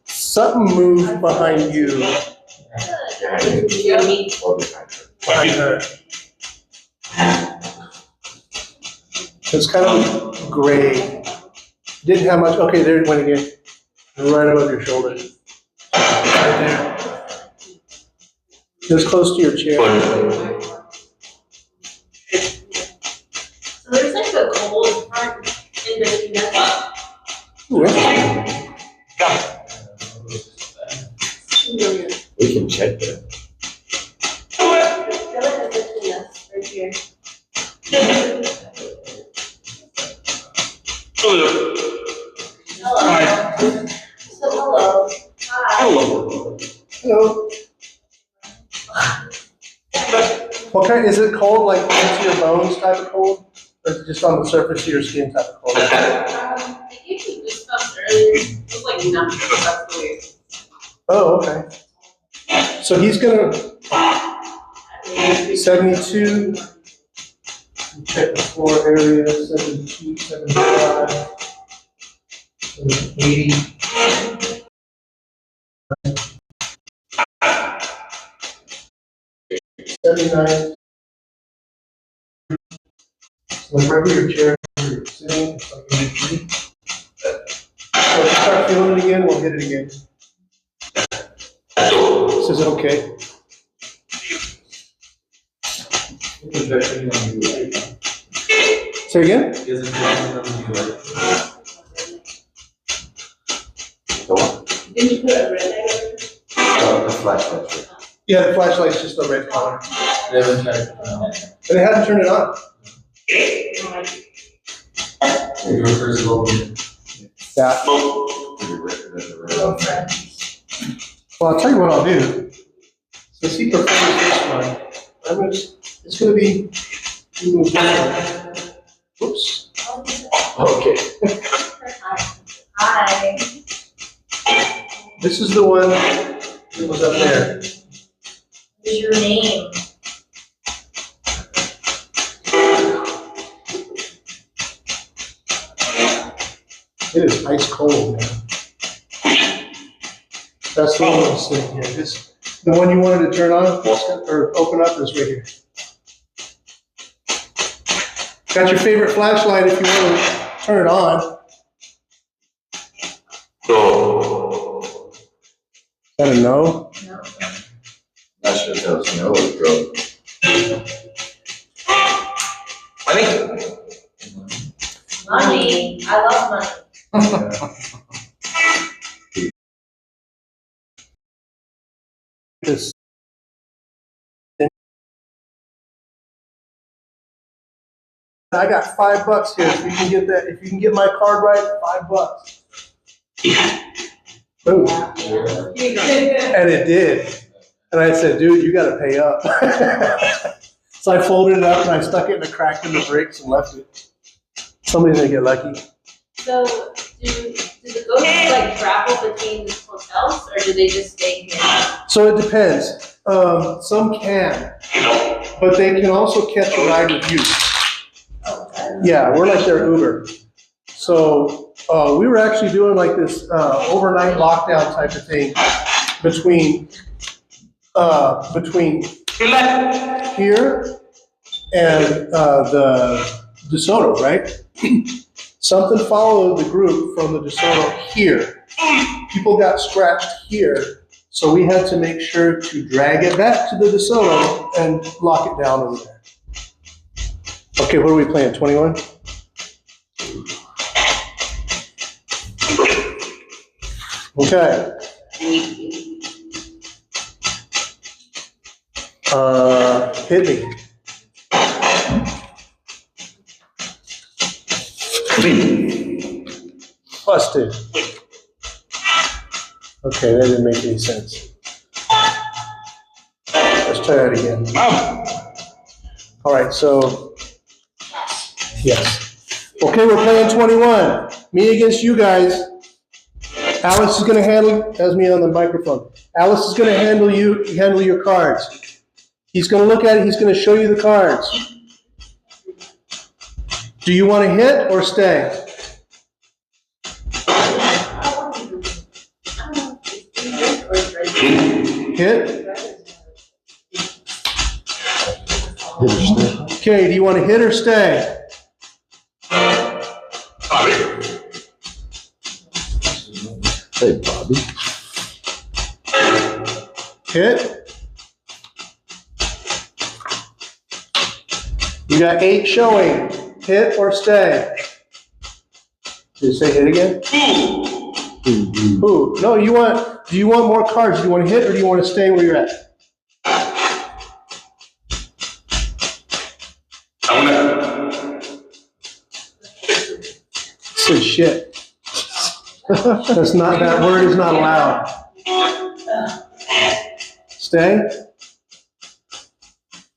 Something moved behind you. Jeremy. Or behind her. Behind her. It's kind of gray. Didn't have much. Okay, there it went again. Right above your shoulder. Right there. Just close to your chair. So there's like a cold part in between us. Really? We can check that. I feel like it's between us, right here. Hello. So hello. Hi. Hello. What kind, is it cold, like into your bones type of cold? Or is it just on the surface of your skin type of cold? I gave you this stuff earlier. It was like nothing, but that's the way. Oh, okay. So he's gonna, 72, check the floor area, 72, 75, 80. 79. So right where your chair, you're sitting, it's like 83. So if you start feeling it again, we'll hit it again. This is okay. Say again? Didn't you put a red light over? The flashlight. Yeah, the flashlight's just the red color. They haven't checked. But they haven't turned it on. Your first open. Yeah. Well, I'll tell you what I'll do. Since he prefers this one, it's gonna be, whoops. Okay. Hi. This is the one that was up there. What's your name? It is ice cold, man. That's the one that's sitting here. The one you wanted to turn on or open up is right here. Got your favorite flashlight if you want to turn it on. Is that a no? No. Not sure if that was no or bro. Money. I love money. This. I got $5 here. If you can get that, if you can get my card right, $5. Boom. And it did. And I said, dude, you gotta pay up. So I folded it up and I stuck it in a crack in the bricks and left it. Somebody's gonna get lucky. So, do the ghosts like travel between the hotels, or do they just stay here? So it depends. Some can, but they can also catch a ride with you. Yeah, we're like their Uber. So we were actually doing like this overnight lockdown type of thing between here and the DeSoto, right? Something followed the group from the DeSoto here. People got scratched here, so we had to make sure to drag it back to the DeSoto and lock it down over there. Okay, what are we playing, 21? Okay. Hit me. Busted. Okay, that didn't make any sense. Let's try that again. All right, so, yes. Okay, we're playing 21. Me against you guys. Alice is going to handle, has me on the microphone. Alice is going to handle your cards. He's going to look at it, he's going to show you the cards. Do you want to hit or stay? Hit? Okay, do you want to hit or stay? Hey, Bobby. Hit? You got 8 showing. Hit or stay? Did it say hit again? Ooh. No, do you want more cards? Do you want to hit or do you want to stay where you're at? Said shit. That word is not allowed. Stay?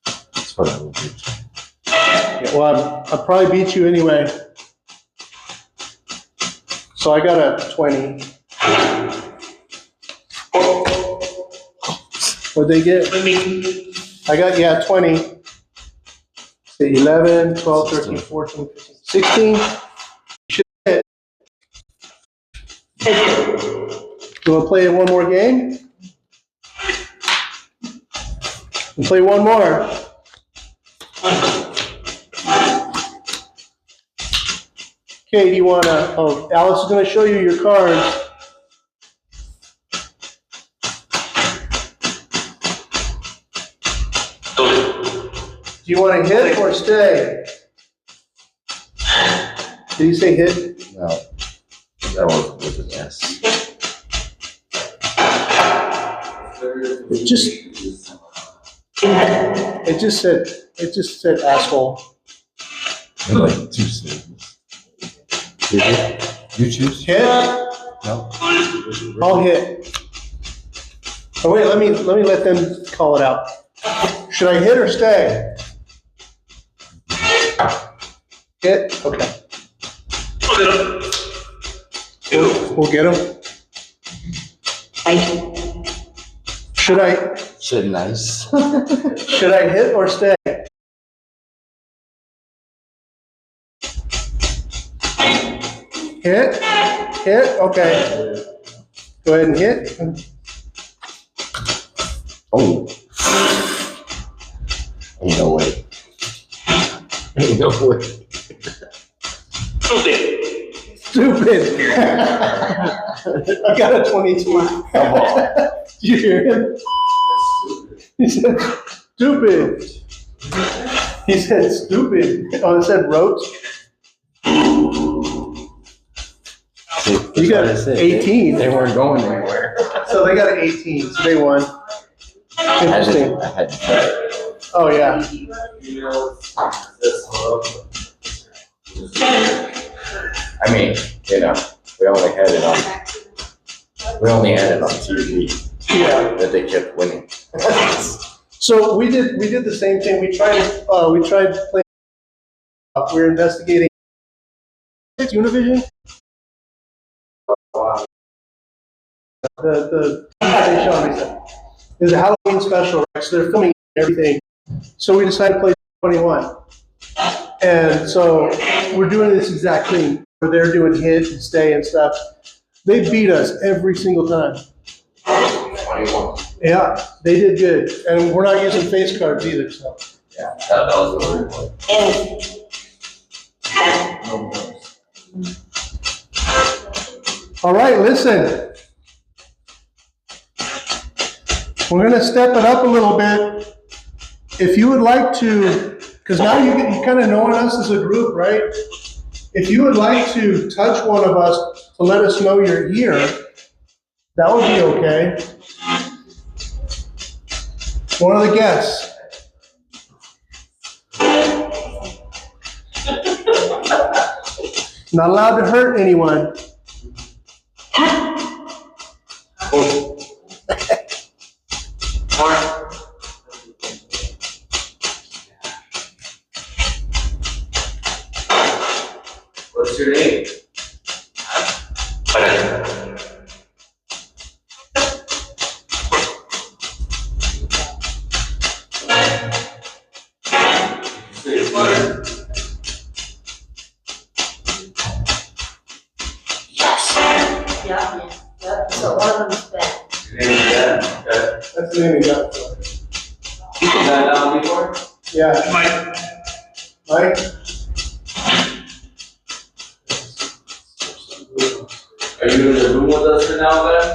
That's what I will do. Yeah, well, I'll probably beat you anyway. So I got a 20. What'd they get? I got, yeah, 20. Say 11, 12, 13, 14, 15, 16. Should hit. You want to play one more game? We'll play one more. Okay, do you want to, oh, Alice is going to show you your cards. Do you want to hit or stay? Did you say hit? No, that was an S. It just said asshole. Like 2 seconds. Did you choose? Hit? No. I'll hit. Oh wait, let me let them call it out. Should I hit or stay? Hit? Okay. We'll get him. Should I Shit, nice. should I hit or stay? Hit? Hit? Okay. Go ahead and hit. Oh. Ain't no way. Ain't no way. Stupid. I got a 22. Come on. Did you hear him? He said, stupid. He said, stupid. Oh, it said roach. You got 18. They weren't going anywhere. So they got an 18, so they won. Interesting. I had to try it. Oh, yeah. I mean, you know, we only had it on TV Yeah. that they kept winning. So we did the same thing. We tried playing. We're investigating. It's Univision. The they showed me said there's a Halloween special, right? So they're filming everything. So we decided to play 21, and so we're doing this exact thing where they're doing hit and stay and stuff. They beat us every single time. 21. Yeah, they did good, and we're not using face cards either. So Yeah, that was a weird one. all right, listen. We're going to step it up a little bit. If you would like to, because now you kind of knowing us as a group, right? If you would like to touch one of us to let us know you're here, that would be okay. One of the guests. Not allowed to hurt anyone. What's your name? Yeah. So one of them's back. Your name is Dan. Okay. That's the name we got for it. You put that down before? Yeah. Mike? Are you in the room with us for now, then?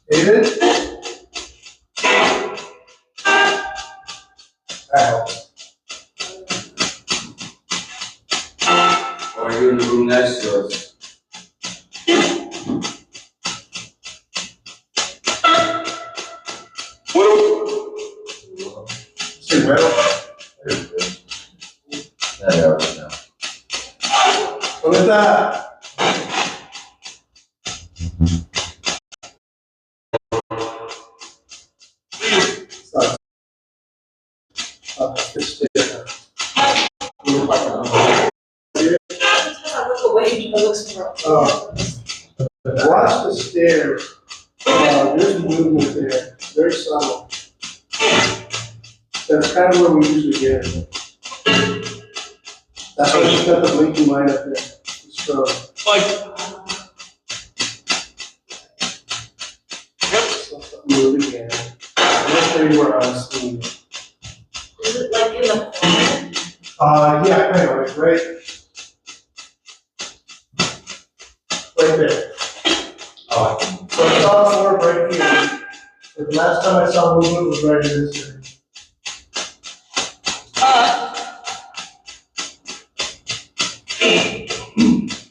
David? Or are you in the room next to us? Say well. No. What was that? Sorry. This It looks for. Watch the stairs. There's movement there, very subtle. That's kind of where we usually get it. That's why she's got the blinking light up there. So, move again. I'm gonna show you where I'm seeing it. Is it like in the corner? Yeah, kind of, like right there. Oh, So I saw more right here. But the last time I saw movement was right in this area.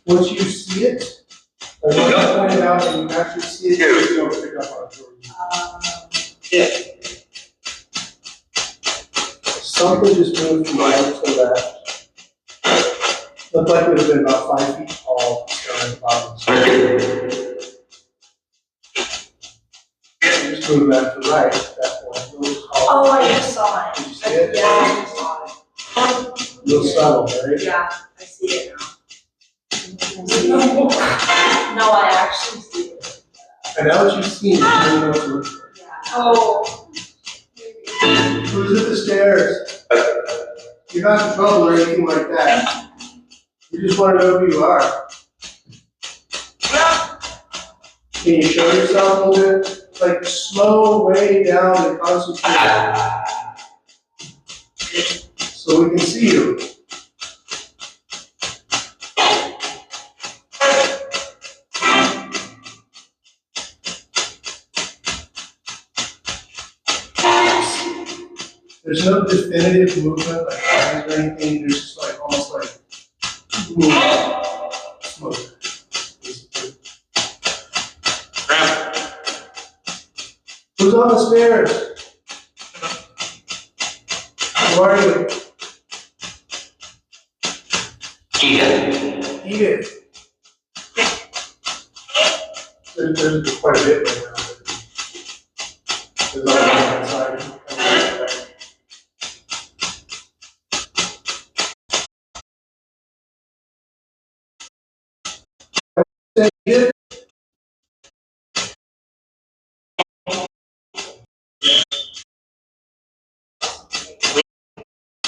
Once you see it, like what I pointed out, and you actually see it, you don't pick up on it for you. Something just moved from right to left. Looked like it would have been about 5 feet tall down at the bottom. It just moved back to right at that point. It was called- Oh, I just saw it. Did you see it? Yeah, I just saw it. A little subtle, right? Yeah, I see it now. No, I actually see it. And now that you've seen it, you know what to look for. Yeah. Oh. Who's at the stairs? You're not in trouble or anything like that. You just want to know who you are. Can you show yourself a little bit? Like slow way down and concentrate. So we can see you. There's no definitive movement like eyes or anything. There's just like almost like smoke. Who's on the stairs? Who are you? Edith. There's quite a bit right now. There's a lot outside. Edith?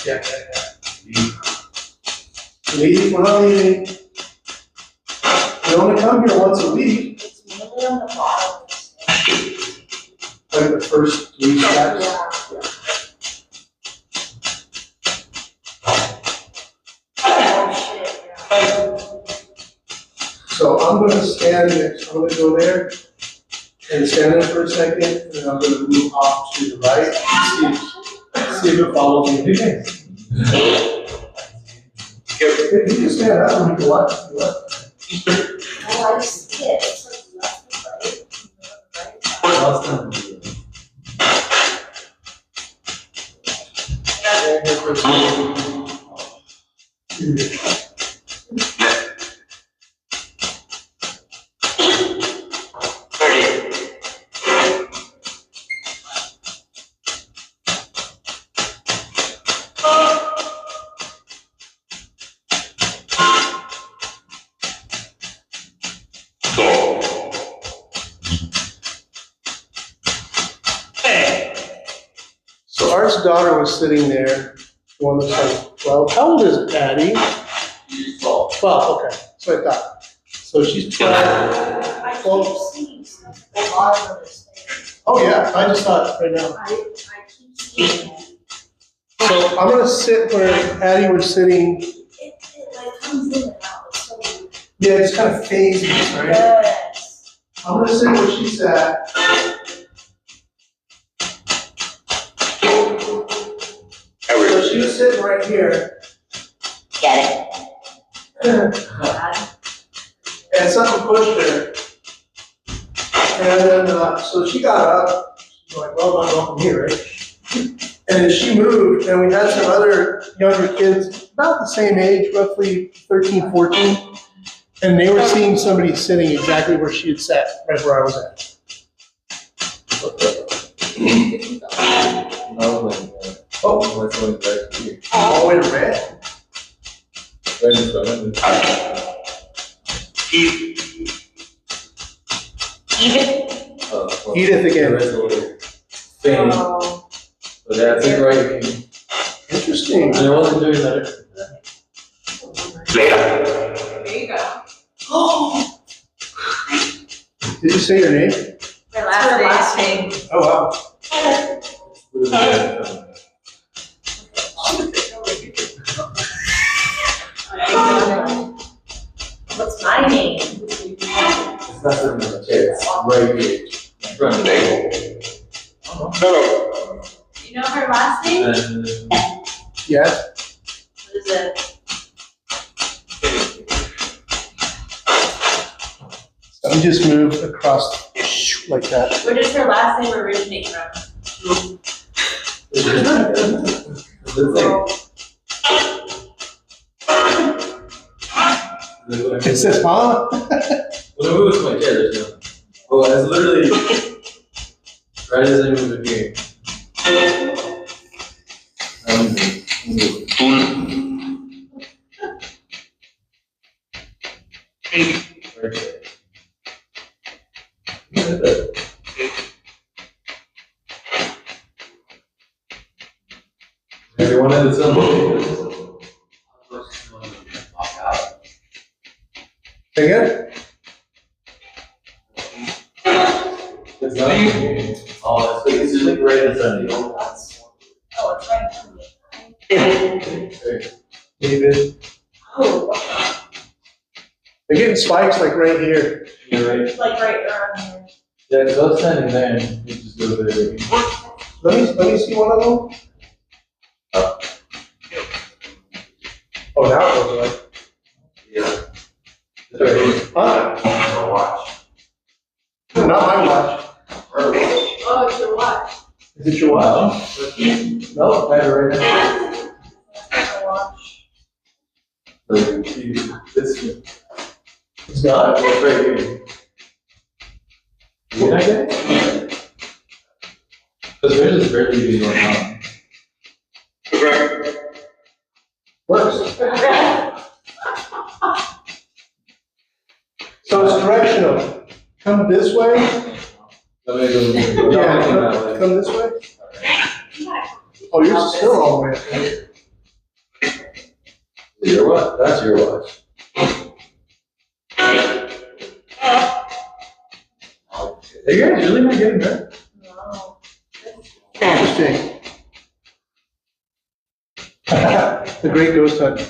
Yeah. Leave, we're not leaving. You only come here once a week, It's really on the bottom. like the first 3 steps. Oh, shit, yeah. So I'm gonna stand next, I'm gonna go there and stand there for a second, and then I'm gonna move off to the right, see if it follows me. If you just stand up and you go left, you left. Oh, I see it. It's like left and right. Stand here for a second. So Art's daughter was sitting there, one was like 12. How old is Patty? 12, okay, so I thought. So she's 12. I keep seeing stuff at the bottom of this thing. Oh yeah, I just thought right now. I keep seeing it. So I'm gonna sit where Patty was sitting. It like comes in and out. It's so weird. Yeah, it's kind of phases, right? Yes. I'm gonna sit where she sat. So she was sitting right here. Get it. And something pushed her. And then, so she got up. She's like, well, I'm not going here, right? And then she moved, and we had some other younger kids, about the same age, roughly 13, 14. And they were seeing somebody sitting exactly where she had sat, right where I was at. Oh, What's going back here? all the way to red. Right in front of it. Edith again. Thing, Oh, but that's it right here. Interesting. And I wasn't doing that. there you go. Oh, Did you say your name? my last name. Oh, wow. What's my name? It's not sitting in the chair, it's right here. In front of the table. You know her last name? And Yes. What is it? So you just move across like that. Where does her last name originate from? It says, huh? When I move to my chair, there's nothing. Oh, it's literally right as I move it here. Right there. Look at that. Everyone in the symbol. Say again? It's not here. Oh, it's just like right in front of you. Oh, it's right in front of me. David. Oh, They're getting spikes like right here. You're right. it's like right around here. Yeah, because I was standing there and you just go there. Let me see one of them. Oh, now it goes away. It's right here. Huh? Not my watch. Oh, it's your watch. Is it your watch? No, I have it right now. It's your watch. This It's not. it's right here. Did I get it? Because yours is barely even going on. Works. So it's directional. Come this way. Let me go. Yeah, that way. come this way. Oh, yours is still all the way up there. Your what? That's your watch. Are you guys really not getting that? No. Interesting. The great ghost hunt.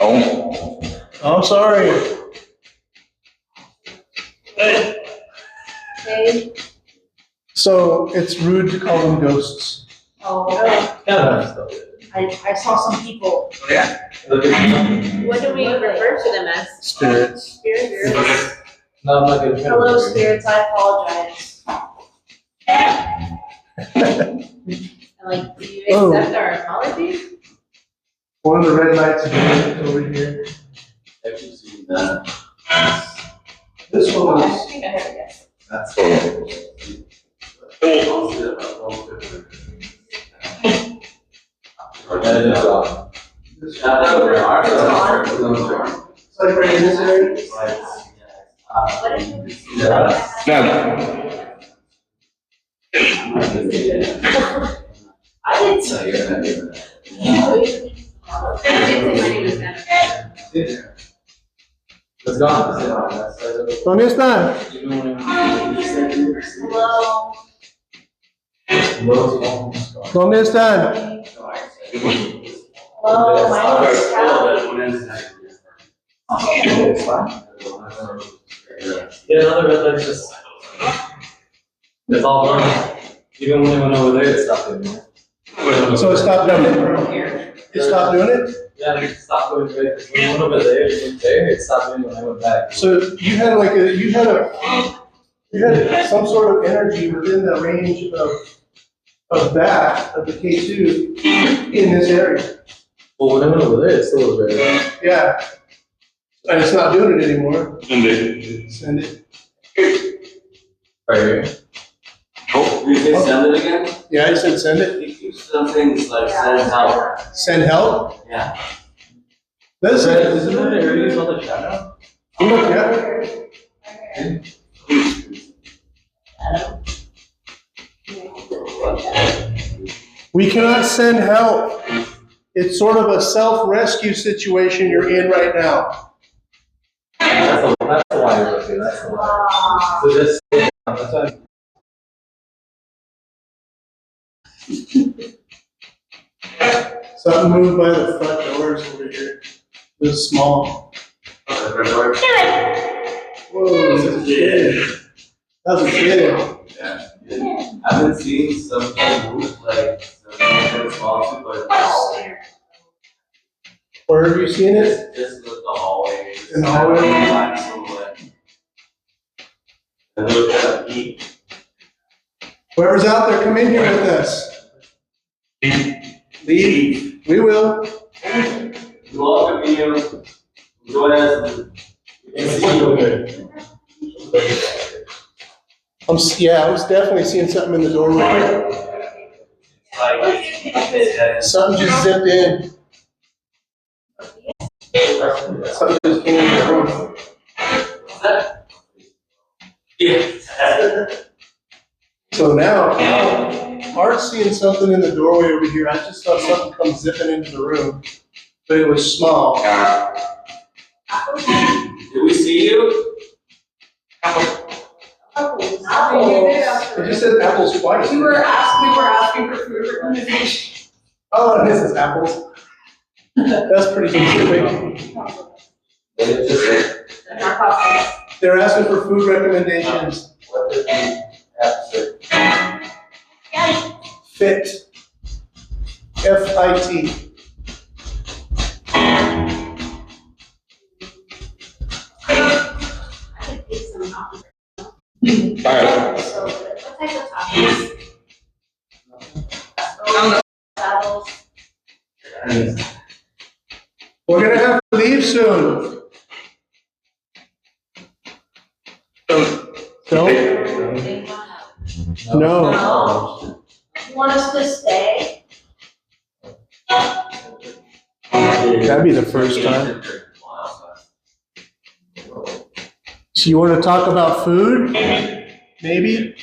Oh. I'm sorry. Okay. So it's rude to call them ghosts. Oh, Yeah. I saw some people. Look at What do we refer to them as? Spirits. Spirits. No, I'm not gonna. Hello, spirits. I apologize. Like, do you Oh. accept our apologies? One of the red lights is over here. Have you seen that? This I one is, think I heard it. That's it's like right in this area. What is it? I didn't say my name is Jennifer. It's gone. ¿Dónde está? Hello. ¿Dónde están? Hello, my name is Callie. Yeah, another red light's just. It's all gone. Even when it went over there, it stopped doing it. So it stopped doing it? It stopped doing it? Yeah, it stopped going right. Because when it went over there, it went there, it stopped doing it when I went back. So you had like you had some sort of energy within the range of the K2 in this area. Well, when I went over there, it still was right there. Yeah. And it's not doing it anymore. Send it. Right here. Oh, you can send it again? Yeah, I said send it. You keep some things like send help. Send help? Yeah. Listen. Isn't that area called the shadow? We cannot send help. It's sort of a self-rescue situation you're in right now. That's the why you're looking, that's the why. So this, that's why. Something moved by the front doors over here. This small. Whoa, this is a kid. That's a kid. Yeah. I've been seeing some move like some kind of small too, but it's all Where have you seen it? just the hallway. In the hallway? Black silhouette. And look at that heat. Whoever's out there, come in here with us. Leave. We will. We welcome you. Join us. I was definitely seeing something in the doorway. Something just zipped in. Something just came in the room. So now, Art's seeing something in the doorway over here. I just saw something come zipping into the room, but it was small. Did we see you? I just said apples twice. We were asking for food recommendations. Oh, this is apples. That's pretty specific. They're asking for food recommendations. What did the app say? Fit. F-I-T. Alright. So, what type of toppings? Saddles. We're gonna have to leave soon. No? No. No. You want us to stay? That'd be the first time. So you want to talk about food? Maybe?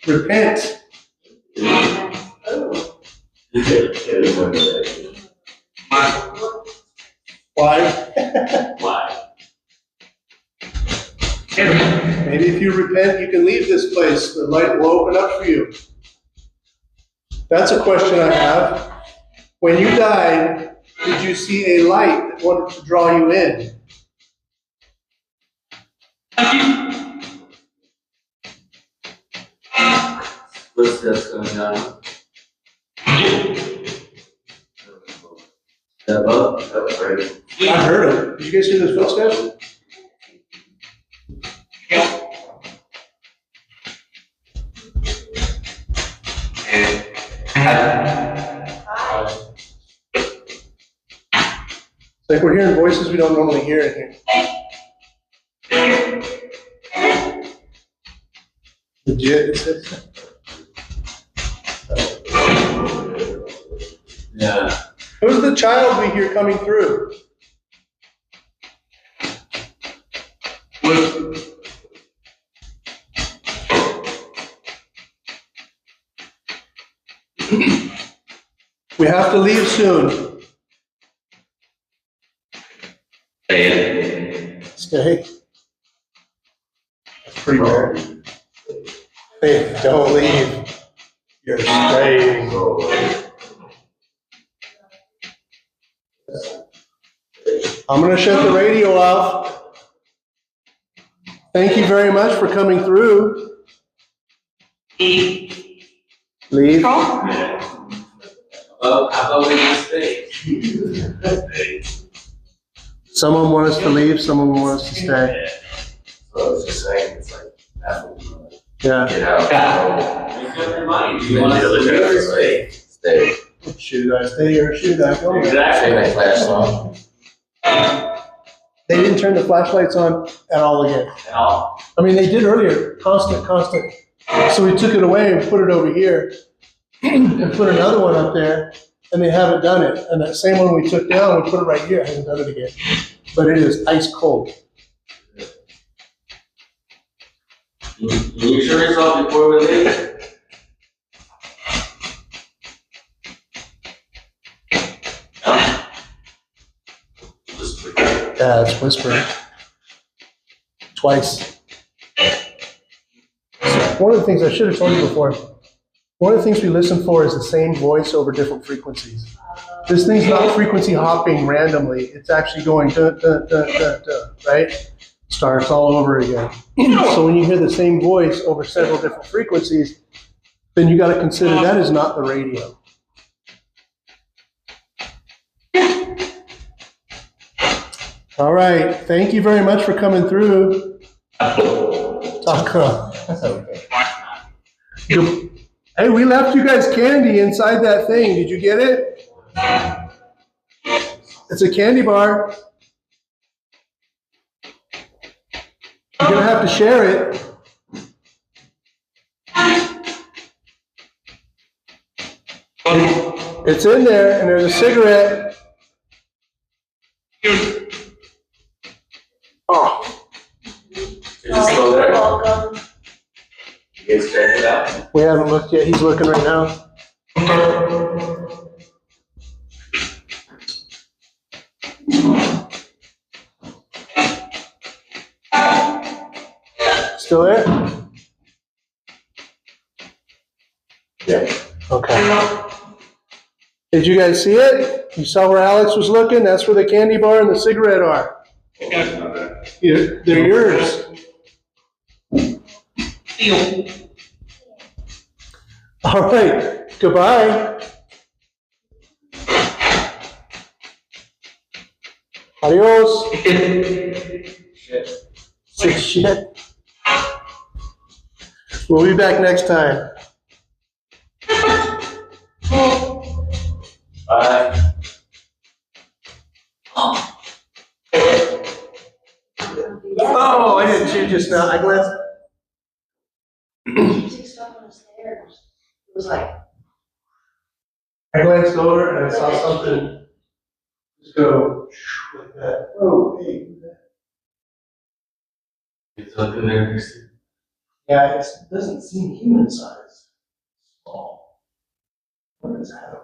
Repent. Why? Why? Maybe if you repent, you can leave this place. The light will open up for you. That's a question I have. When you died, did you see a light that wanted to draw you in? Footsteps coming down. Step up. That was great. I heard them. Did you guys hear those footsteps? It's like we're hearing voices we don't normally hear in here. Legit, it says. Yeah. Who's the child we hear coming through? We have to leave soon. Stay. That's pretty rare. Hey, don't leave. You're staying. I'm gonna shut the radio off. Thank you very much for coming through. Leave. Well, how about we just stay? Someone want us to leave, someone want us to stay. So I was just saying, it's like, Apple, Yeah. get out. Make up your mind. Do you want us to leave or stay? Stay. Should I stay or should I go? Say my flash on. They didn't turn the flashlights on at all again. At all? I mean, they did earlier, constant. So we took it away and put it over here. and put another one up there, and they haven't done it. And that same one we took down, we put it right here, I haven't done it again. But it is ice cold. You sure it's all before we leave? Yeah, it's whispering. Twice. One of the things I should have told you before, one of the things we listen for is the same voice over different frequencies. This thing's not frequency hopping randomly. It's actually going dun, dun, dun, dun, dun, right? Starts all over again. So when you hear the same voice over several different frequencies, then you got to consider that is not the radio. All right. Thank you very much for coming through. Hey, we left you guys candy inside that thing. Did you get it? It's a candy bar. You're going to have to share it. It's in there, and there's a cigarette. Oh. Is it still there? Welcome. You guys check it out? We haven't looked yet. He's looking right now. Still there? Yeah. Okay. Did you guys see it? You saw where Alex was looking? That's where the candy bar and the cigarette are. Yeah, they're yours. All right. Goodbye. Adios. Shit. We'll be back next time. Bye. Oh, I didn't see just now. I glanced. Music stuff on the stairs. It was like, I glanced over and I saw something just go like that. Oh, hey. It's looking there, Christy. Yeah, it doesn't seem human size. Small. What is that?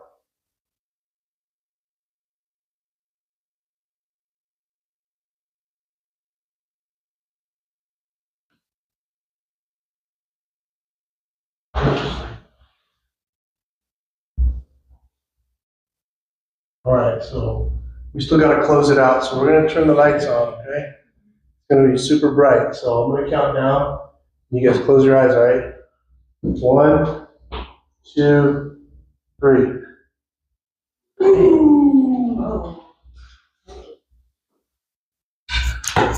All right, so we still got to close it out. So we're going to turn the lights on, okay? It's going to be super bright. So I'm going to count down. You guys close your eyes, all right? 1, 2, 3.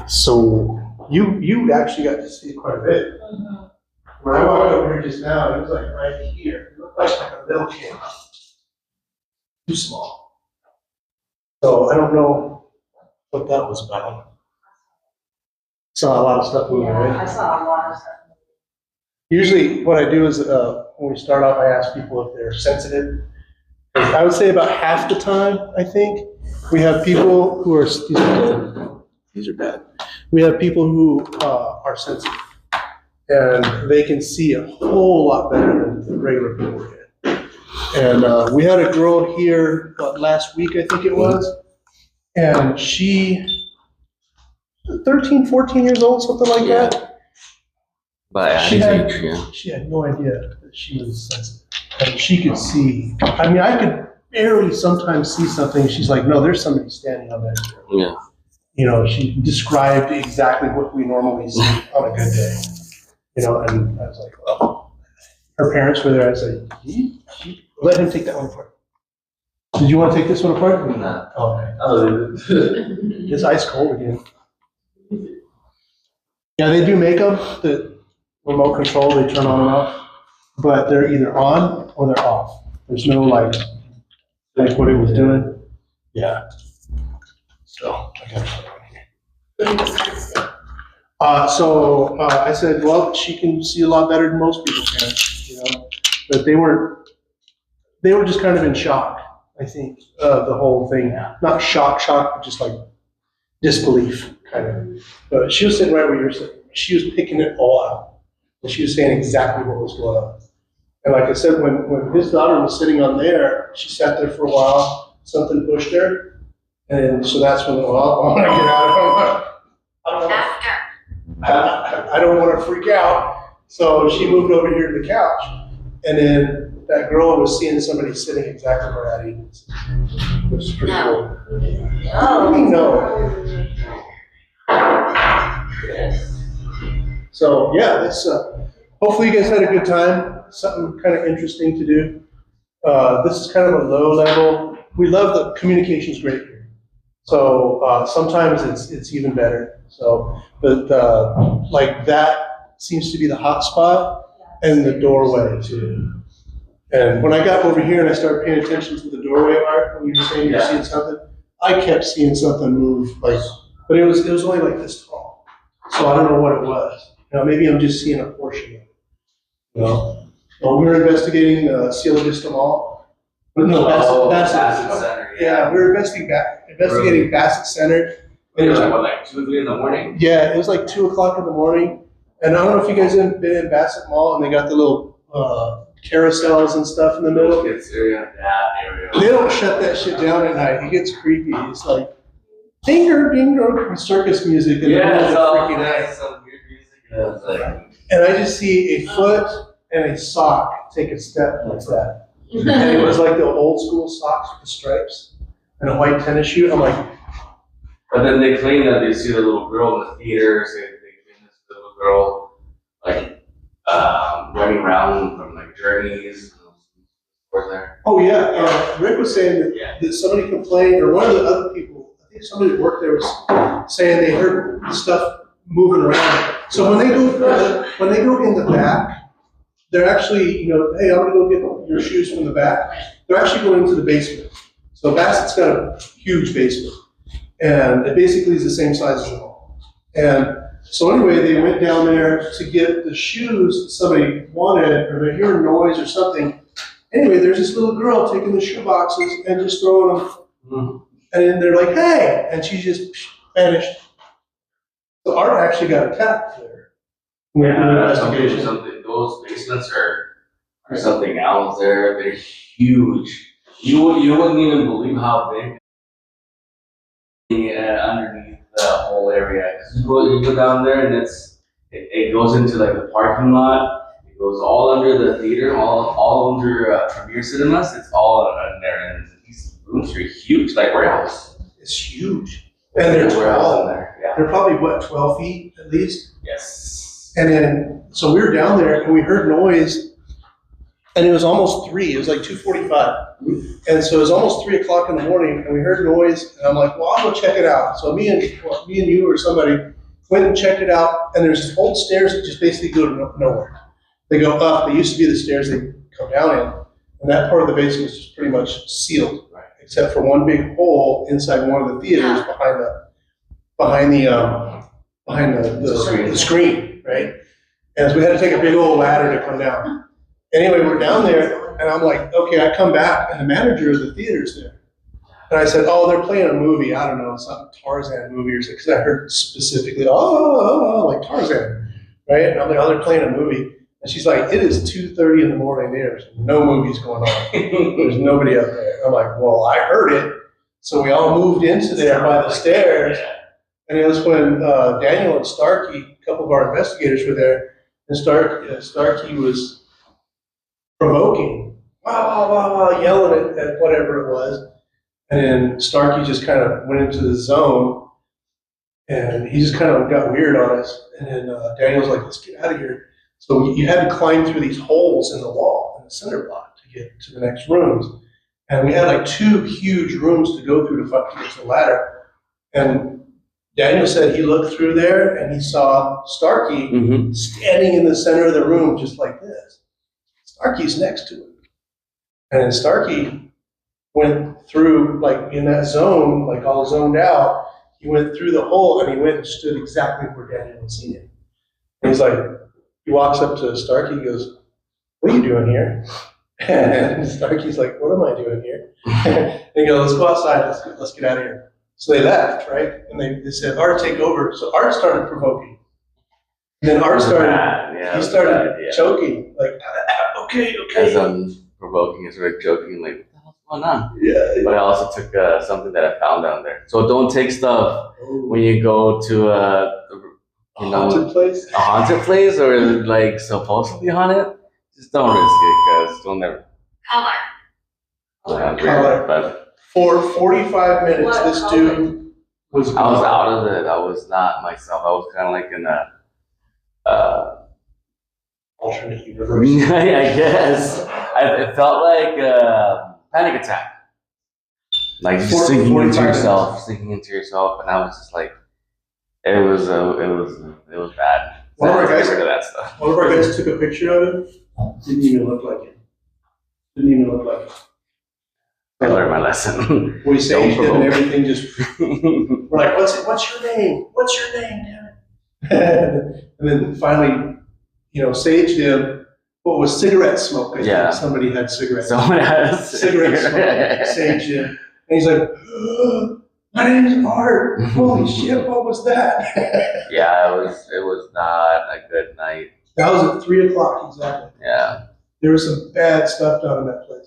So you actually got to see quite a bit. When I walked over here just now, it was like right here. It looked like a little kid. Too small. So I don't know what that was about. Saw a lot of stuff moving, yeah, I right? saw a lot of stuff. Usually what I do is when we start off, I ask people if they're sensitive. I would say about half the time, I think, we have people who are, these are bad. We have people who are sensitive. And they can see a whole lot better than the regular people can. And we had a girl here last week, I think it was, and she, 13, 14 years old, something like that. By She had, age, yeah. she had no idea that she was sensitive. And she could see, I mean, I could barely sometimes see something. She's like, no, there's somebody standing on that chair. Yeah. You know, she described exactly what we normally see on a good day. You know, and I was like, well, her parents were there. I said, let him take that one apart. Did you want to take this one apart? Nah. Oh, okay. I'll leave it. It's ice cold again. Yeah, they do make them, the remote control, they turn on and off, but they're either on or they're off. There's no like what it was doing. Yeah. So, I got it right here. So I said, well, she can see a lot better than most people can, you know, but they weren't they were just kind of in shock, I think, the whole thing. Not shock, but just like disbelief, kind of. But she was sitting right where you were sitting. She was picking it all out. And she was saying exactly what was going on. And like I said, when his daughter was sitting on there, she sat there for a while, something pushed her. And so that's when, well, I want to get out. I don't want to freak out. So she moved over here to the couch. And then that girl was seeing somebody sitting exactly where Addie was. Which is pretty cool. What do we know? So yeah, this hopefully you guys had a good time. Something kind of interesting to do. This is kind of a low level. We love the communication's great here. So sometimes it's even better. So, but like that seems to be the hot spot and the doorway too. And when I got over here and I started paying attention to the doorway, Art, when you were saying you're seeing something, I kept seeing something move, like, but it was only like this tall. So I don't know what it was. You know, maybe I'm just seeing a portion of it. You know, well, we were investigating Cielo Vista Mall. No, Bassett Center. Yeah, we were investigating Bassett Center. It was like what, like 2 or 3 in the morning? Yeah, it was like 2 o'clock in the morning. And I don't know if you guys have been in Bassett Mall and they got the little carousels and stuff in the middle. Kids area, that area. They don't shut that shit down at night. It gets creepy. It's like dinger, dinger, circus music in the middle of the freaking night. Some weird music. Yeah, it's like, And I just see a foot and a sock take a step like that. And it was like the old school socks with the stripes and a white tennis shoe. I'm like, but then they claim that they see the little girl in the theater, say they claim this little girl like running around from like Journeys or there. oh yeah, Rick was saying that somebody complained, or one of the other people, I think somebody that worked there was saying they heard stuff moving around. So when they go in the back, they're actually, you know, hey, I'm gonna go get your shoes from the back. They're actually going into the basement. So Bassett's got a huge basement, and it basically is the same size as the mall. And so anyway, they went down there to get the shoes that somebody wanted, or they're hearing noise or something. Anyway, there's this little girl taking the shoe boxes and just throwing them. Mm-hmm. And then they're like, hey, and she just vanished. So Art actually got attacked there. Yeah, something. Those basements are something else. They're huge. You wouldn't even believe how big underneath the whole area. You go down there and it goes into like the parking lot. It goes all under the theater, all under Premier Cinemas. It's all in there, and these rooms are huge, like warehouse. It's huge, and they're tall. In there. Yeah. They're probably what, 12 feet at least. Yes. And then so we were down there and we heard noise. And it was almost 3, it was like 2:45. And so it was almost 3 o'clock in the morning and we heard noise and I'm like, well, I'll go check it out. So me and you or somebody went and checked it out, and there's these old stairs that just basically go to nowhere. They go up, they used to be the stairs they come down in, and that part of the basement is just pretty much sealed, right, except for one big hole inside one of the theaters behind the screen, right? And so we had to take a big old ladder to come down. Anyway, we're down there, and I'm like, okay, I come back, and the manager of the theater's there. And I said, oh, they're playing a movie. I don't know, some Tarzan movie or something, because I heard specifically, like Tarzan, right? And I'm like, oh, they're playing a movie. And she's like, it is 2:30 in the morning. There's no movies going on. There's nobody up there. I'm like, well, I heard it. So we all moved into there by the stairs. And it was when Daniel and Starkey, a couple of our investigators were there, and Starkey was provoking, yelling at whatever it was. And then Starkey just kind of went into the zone, and he just kind of got weird on us. And then Daniel's like, let's get out of here. So you had to climb through these holes in the wall in the cinder block to get to the next rooms. And we had like 2 huge rooms to go through to get to the ladder. And Daniel said he looked through there and he saw Starkey standing in the center of the room just like this. Starkey's next to him. And then Starkey went through, like in that zone, like all zoned out, he went through the hole and he went and stood exactly where Daniel had seen him. And he's like, he walks up to Starkey, he goes, what are you doing here? And Starkey's like, what am I doing here? And he goes, let's go outside, let's get out of here. So they left, right? And they said, Art, take over. So Art started provoking. And then Art he started choking, like, okay. As I'm provoking and sort of joking, like, what the hell's going on? Yeah. But I also took something that I found down there. So don't take stuff when you go to a Haunted place? a haunted place or like supposedly haunted. Just don't risk it because you'll never. Color. But For 45 minutes, What this color? dude was I was out of it. I was not myself. I was kind of like in a. alternate universe. I guess it felt like a panic attack. Like just sinking into 45 yourself, and I was just like, it was bad. One of our guys- Get rid of that stuff. One of our guys took a picture of it. Didn't even look like it. I learned my lesson. We saged him and provoke. everything. Just we're like, what's your name? What's your name, damn it? And then finally, saged him. What was cigarette smoke? I think Yeah. somebody had cigarette. Someone has Cigarette smoke. Saged him, and he's like, my name is Art. Holy shit! What was that? Yeah, it was not a good night. That was at 3:00 exactly. Yeah. There was some bad stuff down in that place.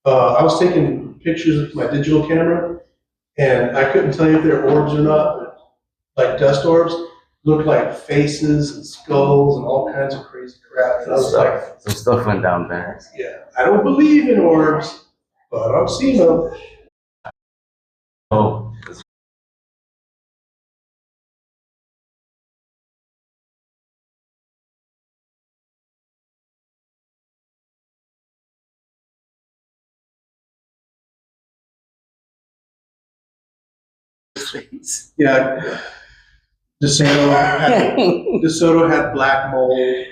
I was taking pictures with my digital camera, and I couldn't tell you if they're orbs or not, but like dust orbs, looked like faces and skulls and all kinds of crazy crap. And I was like, Some stuff went down there. yeah, I don't believe in orbs, but I've seen them. Oh. Yeah, DeSoto had black mold.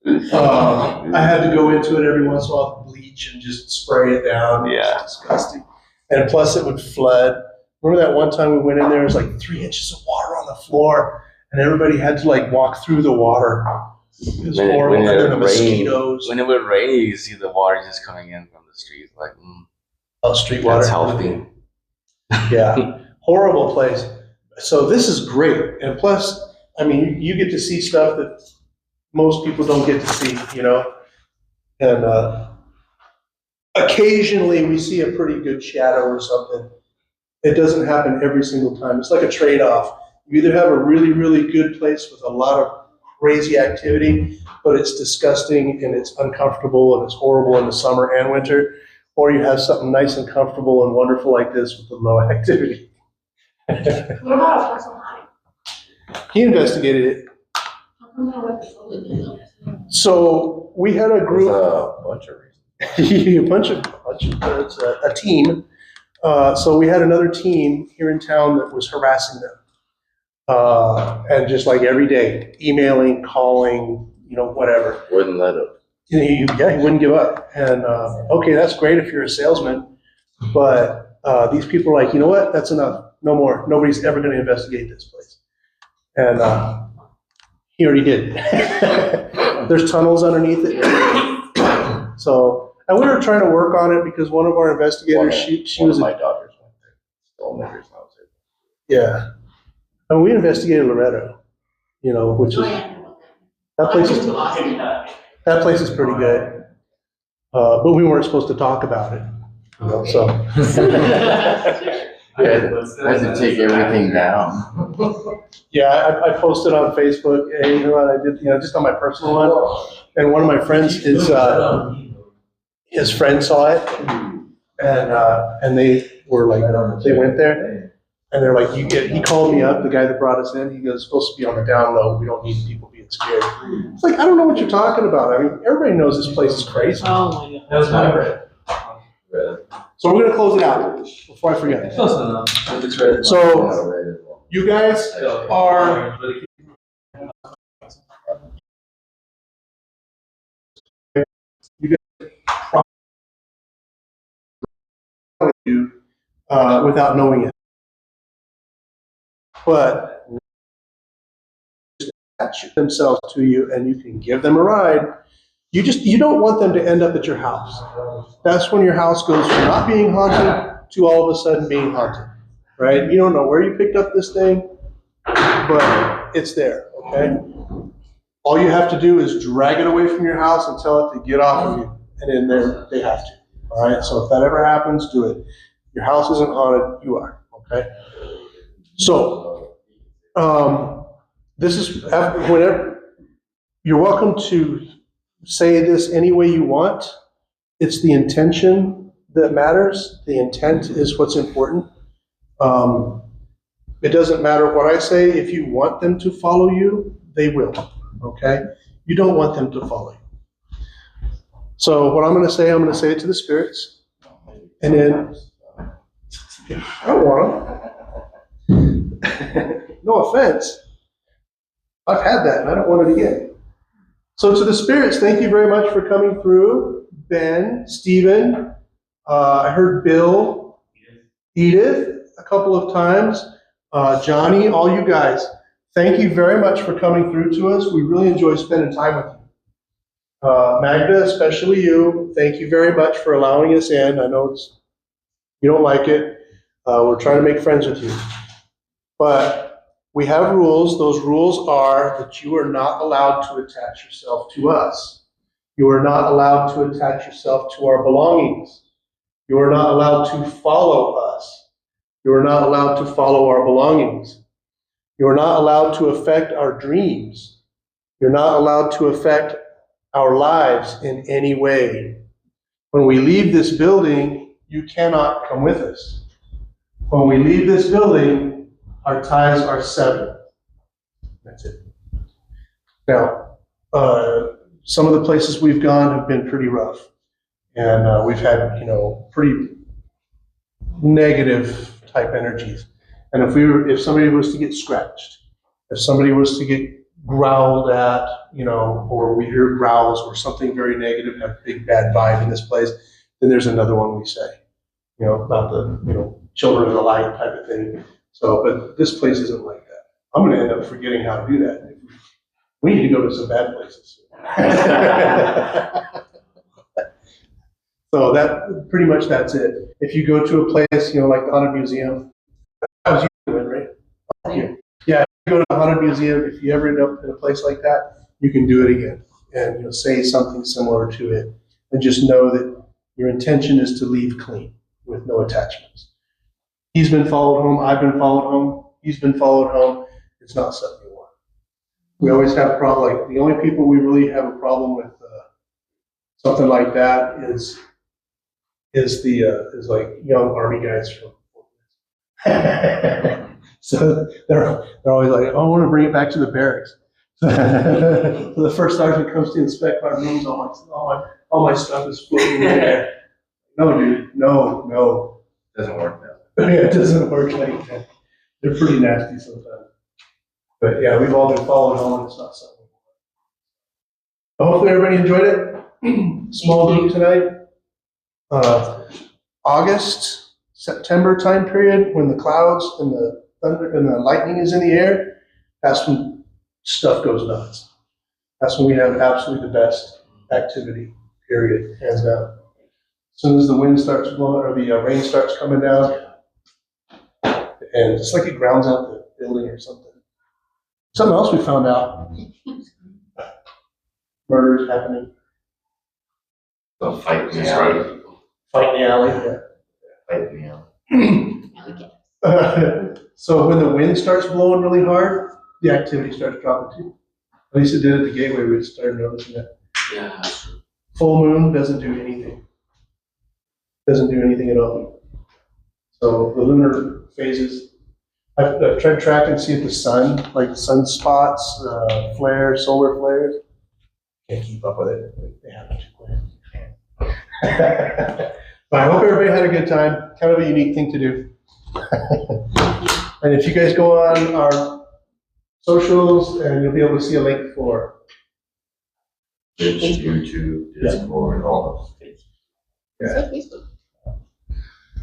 I had to go into it every once in a while with bleach and just spray it down. Yeah. It was disgusting. And plus it would flood. Remember that one time we went in there, it was like 3 inches of water on the floor, and everybody had to like walk through the water. It was horrible. And then the mosquitoes. When it would rain, you see the water just coming in from the street. Like, Street water. that's healthy. Yeah. Horrible place. So this is great. And plus, I mean, you get to see stuff that most people don't get to see, And occasionally we see a pretty good shadow or something. It doesn't happen every single time. It's like a trade-off. You either have a really, really good place with a lot of crazy activity, but it's disgusting and it's uncomfortable and it's horrible in the summer and winter, or you have something nice and comfortable and wonderful like this with the low activity. What about a person hiding? He investigated it. How come that wasn't So we had a There's group, a bunch of reasons. it's a team. So we had another team here in town that was harassing them. And just like every day, emailing, calling, whatever. Wouldn't let him. He wouldn't give up. And okay, that's great if you're a salesman, but these people are like, you know what? That's enough. No more. Nobody's ever going to investigate this place. And he already did. There's tunnels underneath it. So, and we were trying to work on it because one of our investigators, she was my daughters went there. Stole measures and I was yeah. And we investigated Loretto, which is that place is pretty good. But we weren't supposed to talk about it. So I had to take everything down. yeah, I posted on Facebook, hey, you know what I did, just on my personal one. And one of my friends, his friend saw it, and they were like, they went there, and they're like, he called me up, the guy that brought us in, he goes, supposed to be on the down low, we don't need people being scared. It's like, I don't know what you're talking about. I mean, everybody knows this place is crazy. Oh my god. That was my bread. So we're gonna close it out before I forget. Close enough. So you guys are without knowing it, but attach themselves to you, and you can give them a ride. You don't want them to end up at your house. That's when your house goes from not being haunted to all of a sudden being haunted, right? You don't know where you picked up this thing, but it's there, okay? All you have to do is drag it away from your house and tell it to get off of you, and then they have to, all right? So if that ever happens, do it. Your house isn't haunted, you are, okay? So, this is, whenever, you're welcome to say this any way you want. It's the intention that matters. The intent is what's important. It doesn't matter what I say. If you want them to follow you, they will, okay? You don't want them to follow you. So what I'm going to say it to the spirits. And then, I don't want them. No offense. I've had that and I don't want it again. So to the spirits, thank you very much for coming through. Ben, Stephen, I heard Bill, Edith a couple of times, Johnny, all you guys. Thank you very much for coming through to us. We really enjoy spending time with you. Magda, especially you, thank you very much for allowing us in. I know you don't like it. We're trying to make friends with you. But we have rules. Those rules are that you are not allowed to attach yourself to us. You are not allowed to attach yourself to our belongings. You are not allowed to follow us. You are not allowed to follow our belongings. You are not allowed to affect our dreams. You're not allowed to affect our lives in any way. When we leave this building, you cannot come with us. When we leave this building, our ties are severed. That's it. Now, some of the places we've gone have been pretty rough. And we've had, pretty negative type energies. And if somebody was to get scratched, if somebody was to get growled at, or we hear growls or something very negative, have a big bad vibe in this place, then there's another one we say, about the, children of the light type of thing. So, but this place isn't like that. I'm going to end up forgetting how to do that. We need to go to some bad places. So pretty much that's it. If you go to a place, like the Haunted Museum, that was you doing, right? Yeah, if you go to the Haunted Museum, if you ever end up in a place like that, you can do it again. And say something similar to it. And just know that your intention is to leave clean with no attachments. He's been followed home. I've been followed home. He's been followed home. It's not something you want. We always have a problem. Like the only people we really have a problem with something like that is like young army guys from. So they're always like, oh, I want to bring it back to the barracks. So the first sergeant comes to inspect my rooms. All my stuff is floating in the air. No, dude. No. Doesn't work now. Yeah, it doesn't work like that. They're pretty nasty sometimes. But yeah, we've all been followed home. It's not something. Hopefully everybody enjoyed it. Small group tonight. August, September time period, when the clouds and the thunder and the lightning is in the air, that's when stuff goes nuts. That's when we have absolutely the best activity, period, hands down. As soon as the wind starts blowing or the rain starts coming down, and it's like it grounds out the building or something. Something else we found out. Murders happening. They'll fight in the alley. Fight in the alley, yeah. Fight in the alley. So when the wind starts blowing really hard, the activity starts dropping too. At least it did at the gateway. We started noticing that. Yeah. Full moon doesn't do anything. Doesn't do anything at all. So the lunar phases, I've tried to track and see if the sun, like sunspots, flares, solar flares. Can't keep up with it. They happen too quick. But I hope everybody had a good time. Kind of a unique thing to do. And if you guys go on our socials, and you'll be able to see a link for Twitch, YouTube, Discord, all those things.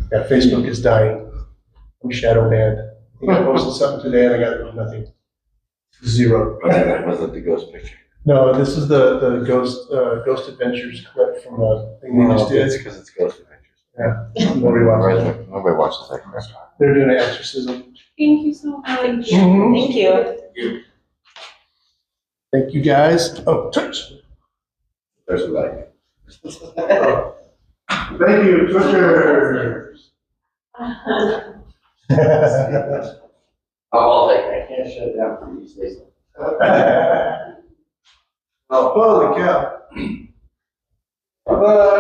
Yeah, Facebook is dying. I'm shadow banned. I think I posted something today and I got nothing. Zero. Was it the ghost picture? No, this is the Ghost Adventures clip from a thing they just did. because it's Ghost Adventures. Nobody watches it. Nobody watches that crap. They're doing an exorcism. Thank you so much. Mhm. Thank you. Thank you, guys. Oh, touch. There's a light. Thank you, Twitchers. I'll take it. I can't shut it down for you, Stacy. Holy cow. Bye-bye.